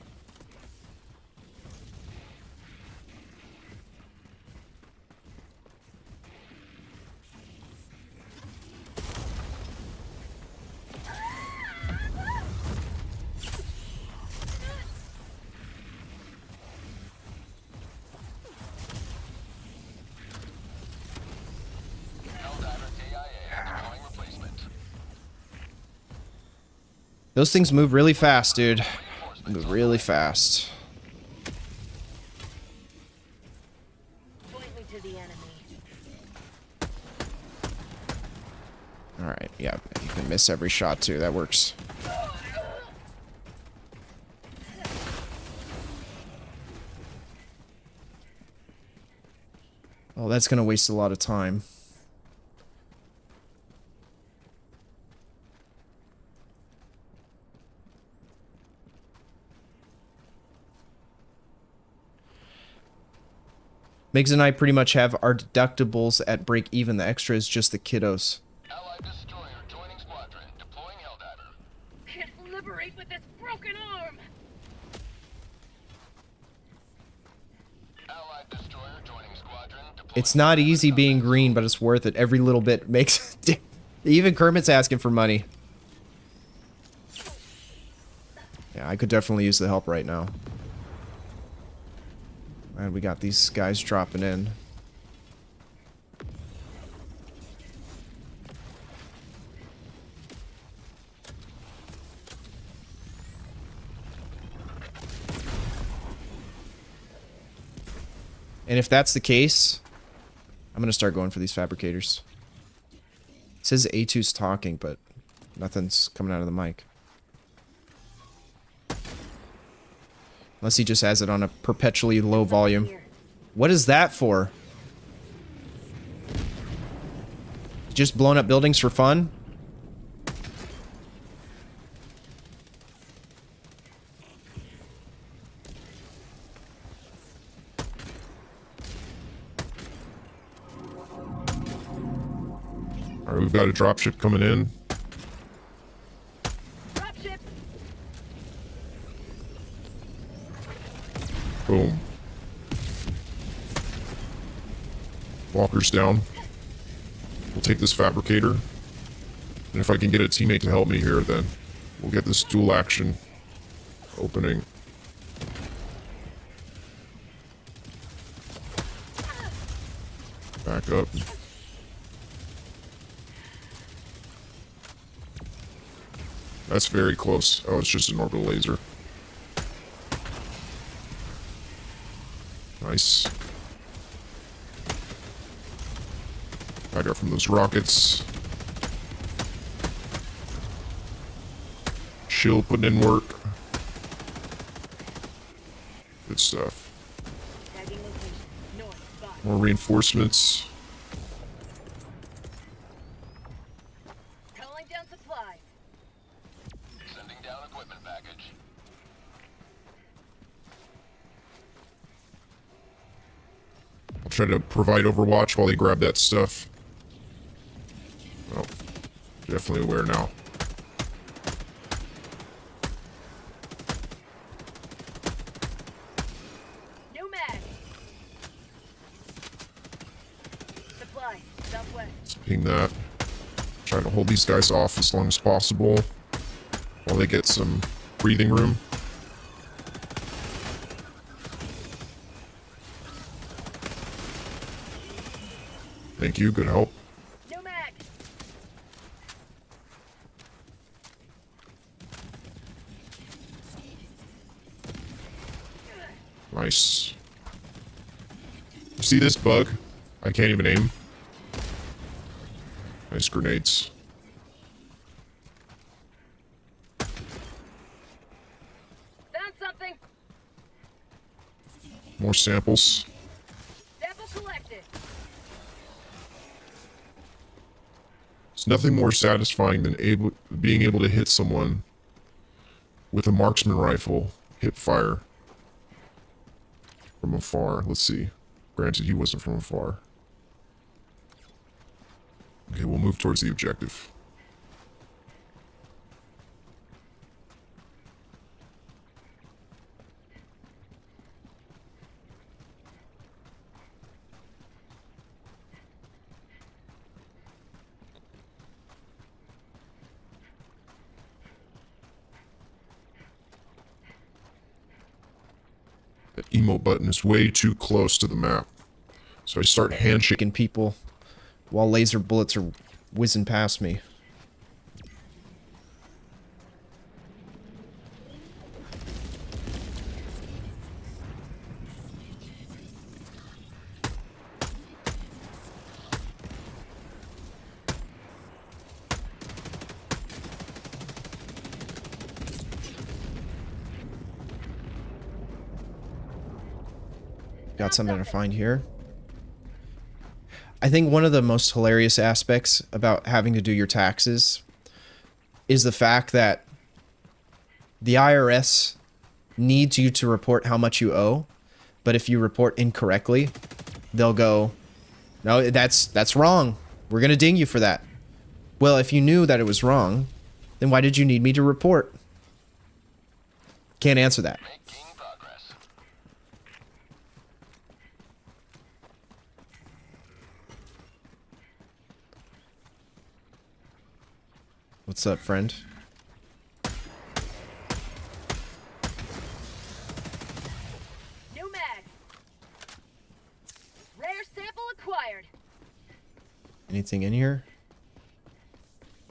Helldiver KIA. Deploying replacement. Those things move really fast, dude. Move really fast. Point me to the enemy. Alright, yeah. You can miss every shot, too. That works. Oh, that's gonna waste a lot of time. Migs and I pretty much have our deductibles at break even. The extra is just the kiddos. Allied destroyer joining squadron. Deploying Helldiver. Can't liberate with this broken arm. Allied destroyer joining squadron. Deploying It's not easy being green, but it's worth it. Every little bit makes... Even Kermit's asking for money. Yeah, I could definitely use the help right now. And we got these guys dropping in. And if that's the case, I'm gonna start going for these fabricators. It says A2's talking, but nothing's coming out of the mic. Unless he just has it on a perpetually low volume. What is that for? Just blowing up buildings for fun? All right, we've got a dropship coming in. Dropships. Boom. Walker's down. We'll take this fabricator. And if I can get a teammate to help me here, then we'll get this dual action opening. Back up. That's very close. Oh, it's just an orbital laser. Nice. Back up from those rockets. Shield putting in work. Good stuff. Tagging location. North 5. More reinforcements. Calling down supplies. Sending down equipment package. I'll try to provide overwatch while they grab that stuff. Oh, definitely aware now. No mag. Supplies. Southwest. Let's ping that. Trying to hold these guys off as long as possible while they get some breathing room. Thank you, good help. No mag. Nice. see this bug? I can't even aim. Nice grenades. Found something. More samples. Sample collected. It's nothing more satisfying than being able to hit someone with a marksman rifle, hip fire from afar. Let's see. Granted, he wasn't from afar. Okay, we'll move towards the objective. The emote button is way too close to the map. So I start handshaking. Shaking people while laser bullets are whizzing past me. Got something to find here. I think one of the most hilarious aspects about having to do your taxes is the fact that the IRS needs you to report how much you owe, but if you report incorrectly, they'll go, "No, that's wrong. We're going to ding you for that." Well, if you knew that it was wrong, then why did you need me to report? Can't answer that. Making progress. What's up, friend? New mag. Rare sample acquired. Anything in here?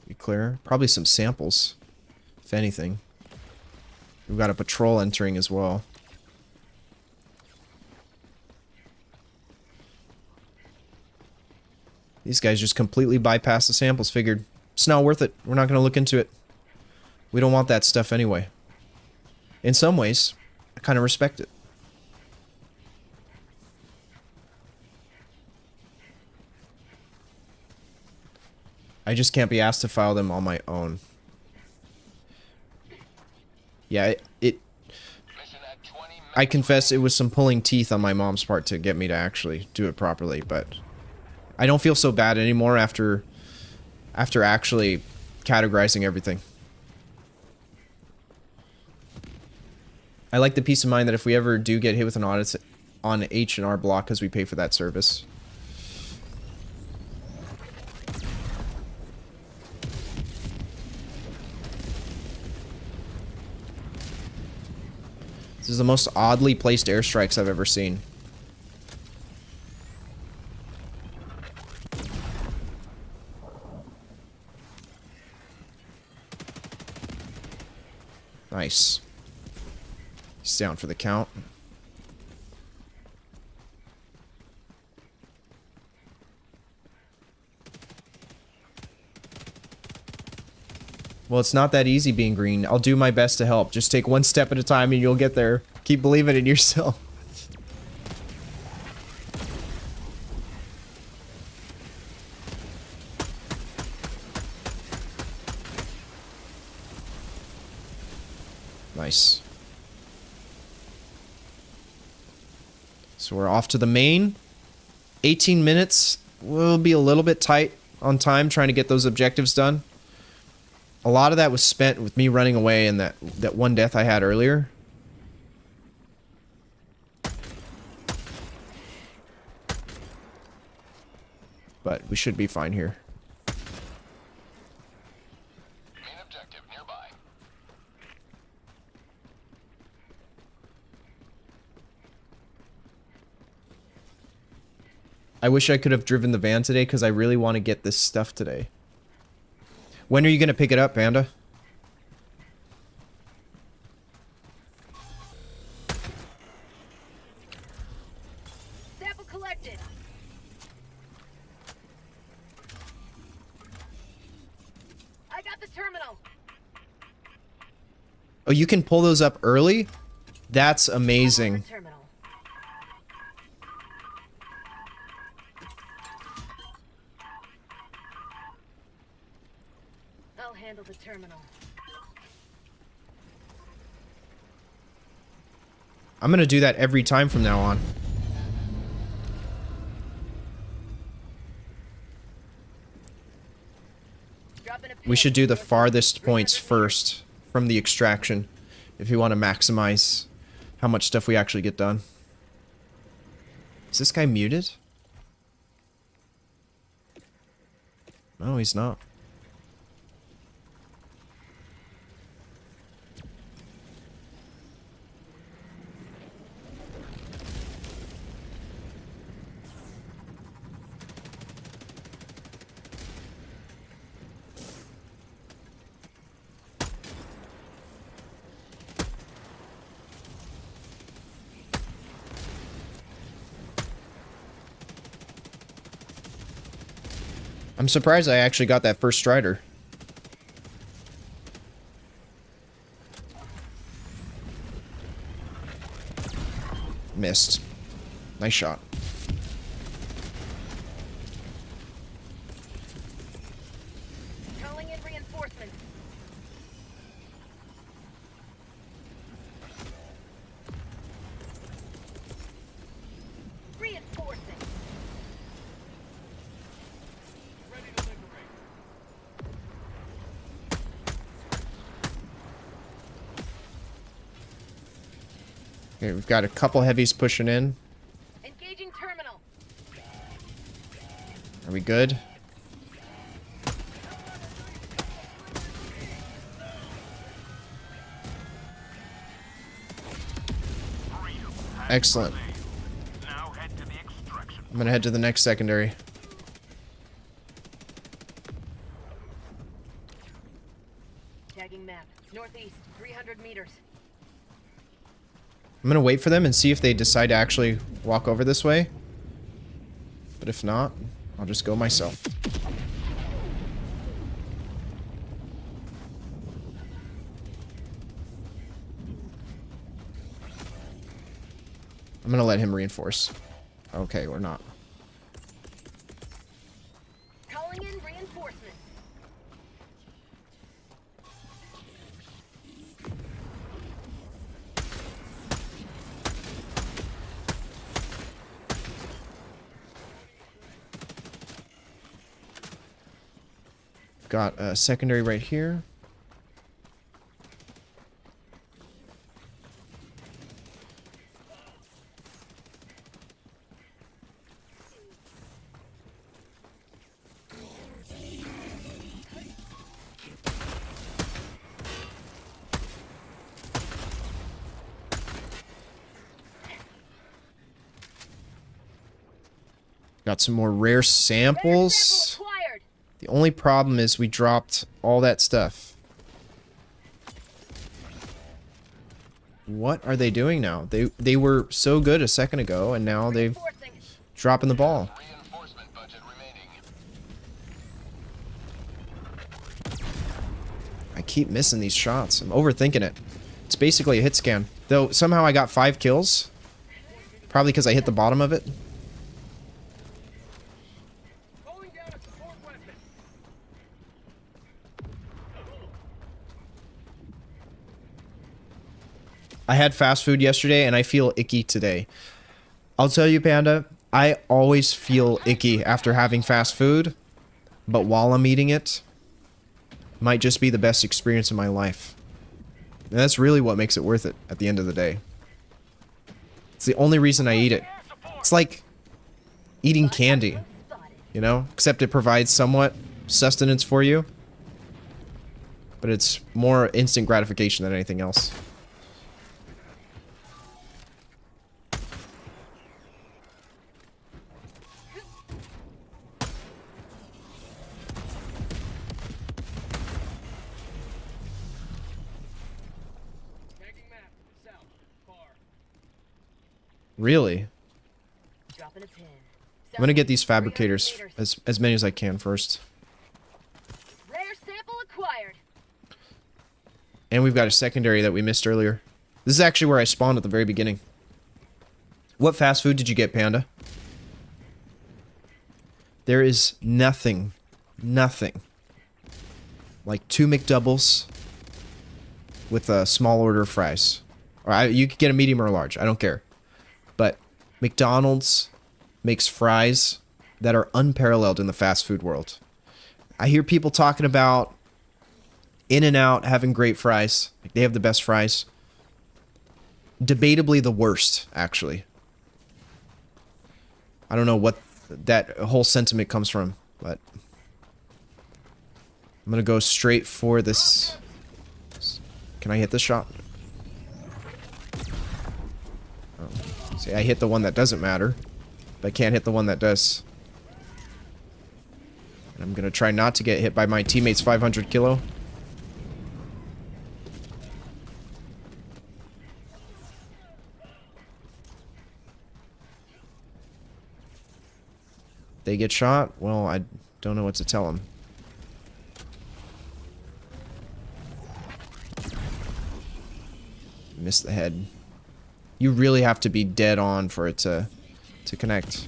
Be clear. Probably some samples, if anything. We've got a patrol entering as well. These guys just completely bypassed the samples. Figured it's not worth it. We're not going to look into it. We don't want that stuff anyway. In some ways, I kind of respect it. I just can't be asked to file them on my own. Yeah, Mission at 20 I confess it was some pulling teeth on my mom's part to get me to actually do it properly, but I don't feel so bad anymore after actually categorizing everything. I like the peace of mind that if we ever do get hit with an audit on H&R Block, because we pay for that service. This is the most oddly placed airstrikes I've ever seen. Nice. He's down for the count. Well, it's not that easy being green. I'll do my best to help. Just take one step at a time and you'll get there. Keep believing in yourself. Nice. So we're off to the main. 18 minutes. We'll be a little bit tight on time trying to get those objectives done. A lot of that was spent with me running away and that one death I had earlier. But we should be fine here. main objective nearby. I wish I could have driven the van today because I really want to get this stuff today. When are you going to pick it up, Panda? Sample collected. Oh, you can pull those up early? That's amazing. Terminal. I'll handle the terminal. I'm gonna do that every time from now on. Dropping a We should do the pin. farthest points 300 meters. first from the extraction if we want to maximize how much stuff we actually get done. Is this guy muted? No, he's not. I'm surprised I actually got that first strider. Missed. Nice shot. Calling in reinforcements. Reinforcing. Ready to liberate. Okay, we've got a couple heavies pushing in. Engaging terminal. Are we good? Excellent. Now head to the extraction. I'm gonna head to the next secondary. Tagging map. Northeast, 300 meters. I'm gonna wait for them and see if they decide to actually walk over this way. But if not, I'll just go myself. I'm gonna let him reinforce. Okay, we're not. Calling in reinforcements. Got a secondary right here. Got some more rare Rare samples. sample acquired. The only problem is we dropped all that stuff. What are they doing now? They were so good a second ago, and now they're Reinforcing. dropping the ball. Reinforcement budget remaining. I keep missing these shots. I'm overthinking it. It's basically a hit scan. Though somehow I got 5 kills. Probably because I hit the bottom of it. Calling down a support weapon. I had fast food yesterday and I feel icky today. I'll tell you, Panda, I always feel icky after having fast food, but while I'm eating it, might just be the best experience of my life. And that's really what makes it worth it at the end of the day. It's the only reason I eat it. It's like eating candy, you know? Except it provides somewhat sustenance for you, but it's more instant gratification than anything else. Tagging map. South. Far. Really? Dropping a pin. I'm gonna get these fabricators as many as I can first. Rare sample acquired. And we've got a secondary that we missed earlier. This is actually where I spawned at the very beginning. What fast food did you get, Panda? There is nothing like 2 McDoubles with a small order of fries. Or you could get a medium or a large. I don't care. But McDonald's makes fries that are unparalleled in the fast food world. I hear people talking about In-N-Out having great fries. Like, they have the best fries. Debatably the worst, actually. I don't know what that whole sentiment comes from, but I'm gonna go straight for this. Can I hit this shot? Oh. See, I hit the one that doesn't matter, but I can't hit the one that does. And I'm gonna try not to get hit by my teammate's 500 kilo. They get shot? Well, I don't know what to tell them. Missed the head. You really have to be dead on for it to connect.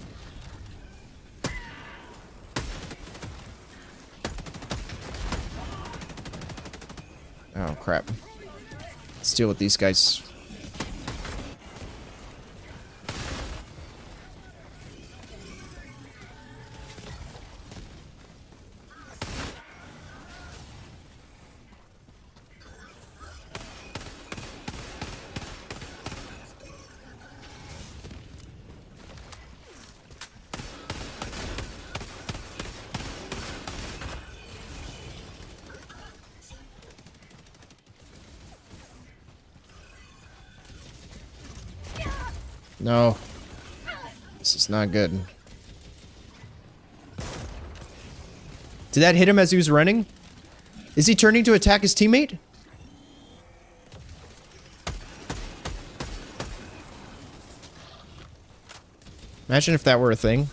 Oh, crap. Let's deal with these guys. No. This is not good. Did that hit him as he was running? Is he turning to attack his teammate? Imagine if that were a thing.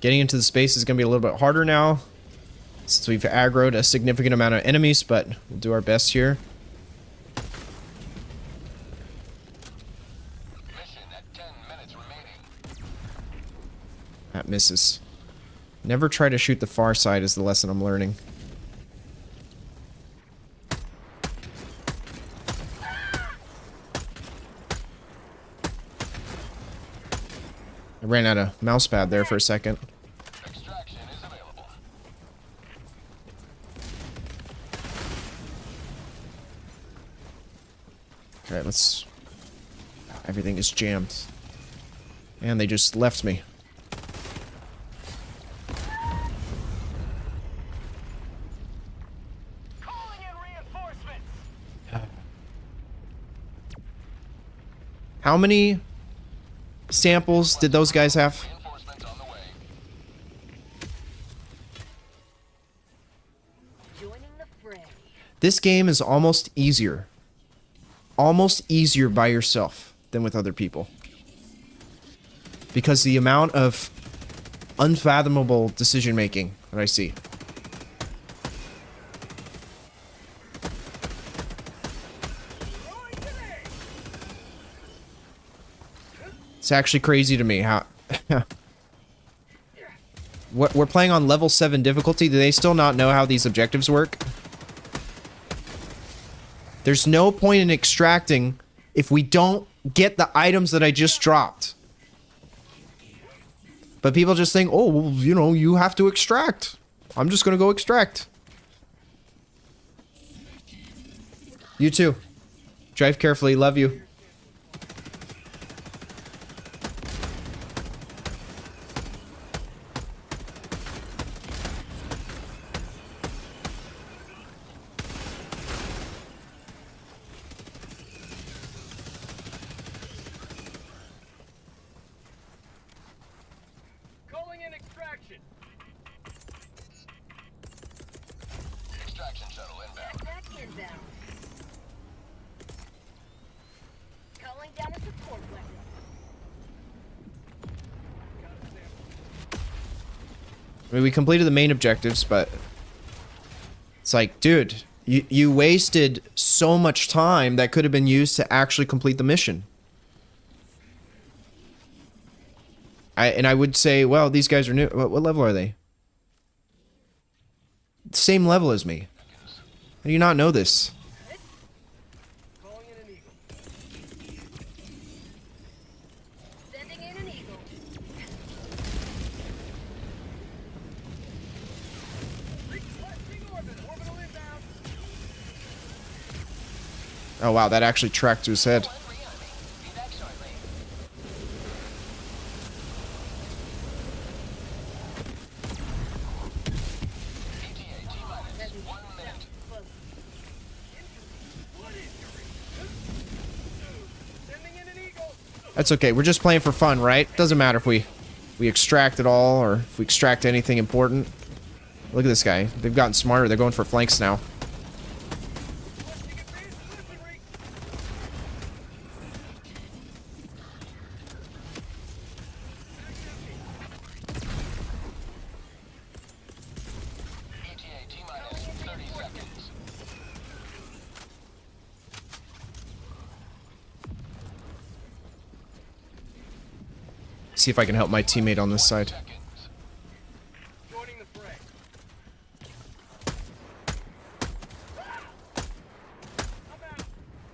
Getting into the space is going to be a little bit harder now, since we've aggroed a significant amount of enemies, but we'll do our best here. Mission at 10 minutes remaining. That misses. Never try to shoot the far side is the lesson I'm learning. I ran out of mouse pad there for a second. Extraction is available. Okay, let's... Everything is jammed. And they just left me. Calling in reinforcements. How many samples did those guys have? Reinforcements on the way. Joining the fray. This game is almost easier. Almost easier by yourself than with other people. Because the amount of unfathomable decision making that I see. It's actually crazy to me how... We're playing on level 7 difficulty. Do they still not know how these objectives work? There's no point in extracting if we don't get the items that I just dropped. But people just think, oh, well, you know, you have to extract. I'm just gonna go extract. You too. Drive carefully. Love you. Calling in extraction. Extraction shuttle inbound. Back inbound. support weapon. I mean, we completed the main objectives, but it's like, dude, you wasted so much time that could have been used to actually complete the mission. I would say, well, these guys are new. What level are they? Same level as me. How do you not know this? Calling in an eagle. Sending in an eagle. Requesting orbit. Orbital inbound. Oh wow, that actually tracked to his head. Be back shortly. ETA T-minus 1 minute. What injury? Sending in an eagle. That's okay. We're just playing for fun, right? Doesn't matter if we extract it all or if we extract anything important. Look at this guy. They've gotten smarter. They're going for flanks now. Requesting advanced weaponry. ETA T-minus 30 seconds. See if I can help my teammate on this side. Seconds. Joining the fray. I'm out.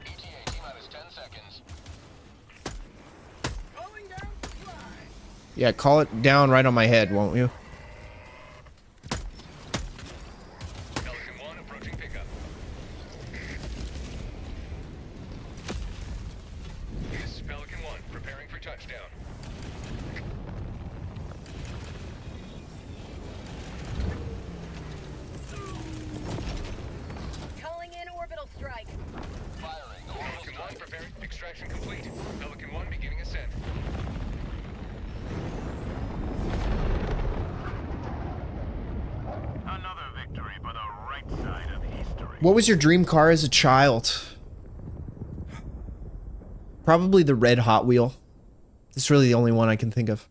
ETA T-minus 10 seconds. Calling down supply. Yeah, call it down right on my head, won't you? Pelican 1 approaching pickup. This is Pelican 1 preparing for touchdown. Calling in orbital strike. Firing. Pelican 1 preparing. Extraction complete. Pelican 1 beginning ascent. Another victory for the right side of history. What was your dream car as a child? Probably the red Hot Wheel. It's really the only one I can think of.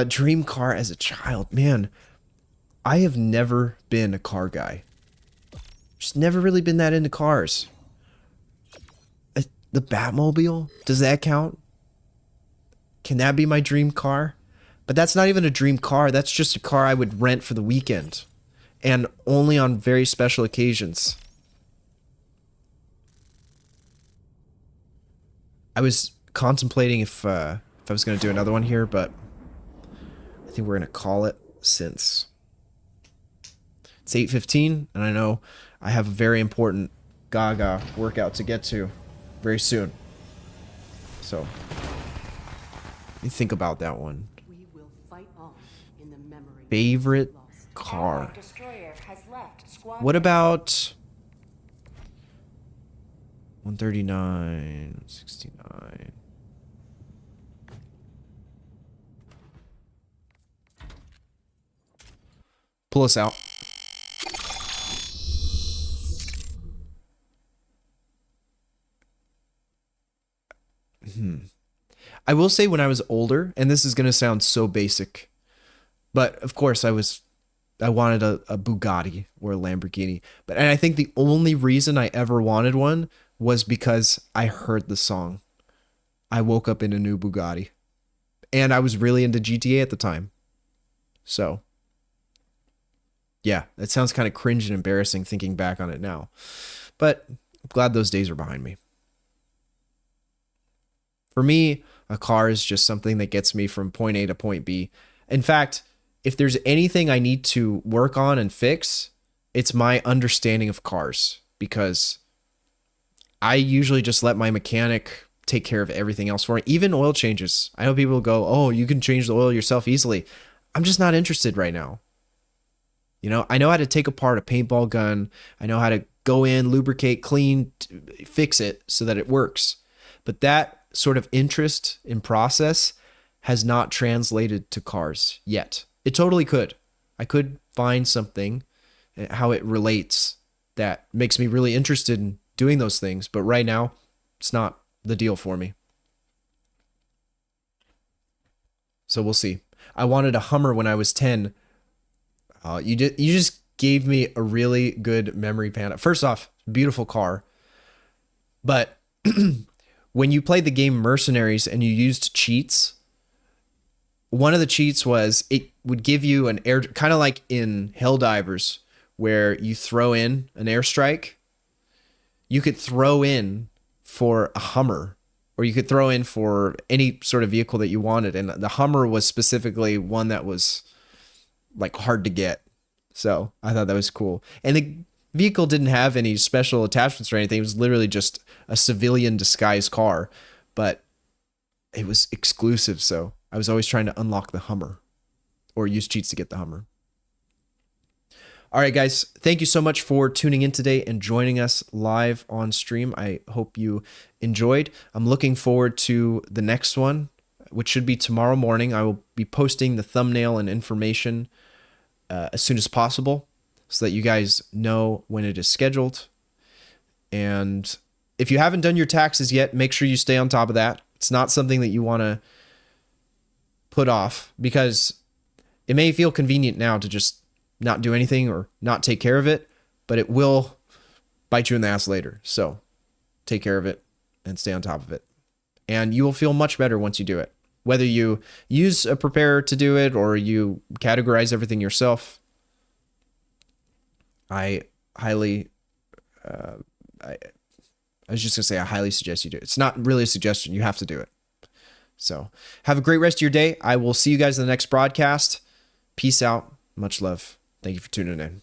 Dream car as a child. Man, I have never been a car guy. Just never really been that into cars. The Batmobile? Does that count? Can that be my dream car? But that's not even a dream car. That's just a car I would rent for the weekend. And only on very special occasions. I was contemplating if I was going to do another one here, but I think we're going to call it since it's 8:15, and I know I have a very important Gaga workout to get to very soon. So, you think about that one. We will fight on in the memory of Favorite lost. car. Allied destroyer has left squadron. What about 139, 69? Pull us out. I will say when I was older, and this is going to sound so basic, but of course I wanted a Bugatti or a Lamborghini. And I think the only reason I ever wanted one was because I heard the song. I woke up in a new Bugatti. And I was really into GTA at the time. So, yeah, it sounds kind of cringe and embarrassing thinking back on it now. But I'm glad those days are behind me. For me, a car is just something that gets me from point A to point B. In fact, if there's anything I need to work on and fix, it's my understanding of cars, because I usually just let my mechanic take care of everything else for me. Even oil changes. I know people go, oh, you can change the oil yourself easily. I'm just not interested right now. You know, I know how to take apart a paintball gun. I know how to go in, lubricate, clean, fix it so that it works. But that sort of interest in process has not translated to cars yet. It totally could. I could find something, how it relates, that makes me really interested in doing those things. But right now, it's not the deal for me. So we'll see. I wanted a Hummer when I was 10. You just gave me a really good memory pan. First off, beautiful car. But when you played the game Mercenaries and you used cheats, one of the cheats was it would give you an air, kind of like in Helldivers, where you throw in an airstrike. You could throw in for a Hummer, or you could throw in for any sort of vehicle that you wanted. And the Hummer was specifically one that was like hard to get. So I thought that was cool. And the vehicle didn't have any special attachments or anything. It was literally just a civilian disguised car, but it was exclusive. So I was always trying to unlock the Hummer or use cheats to get the Hummer. All right, guys, thank you so much for tuning in today and joining us live on stream. I hope you enjoyed. I'm looking forward to the next one, which should be tomorrow morning. I will be posting the thumbnail and information as soon as possible so that you guys know when it is scheduled. And if you haven't done your taxes yet, make sure you stay on top of that. It's not something that you want to put off, because it may feel convenient now to just not do anything or not take care of it, but it will bite you in the ass later. So take care of it and stay on top of it. And you will feel much better once you do it. Whether you use a preparer to do it or you categorize everything yourself, I highly, I was just going to say I highly suggest you do it. It's not really a suggestion. You have to do it. So have a great rest of your day. I will see you guys in the next broadcast. Peace out. Much love. Thank you for tuning in.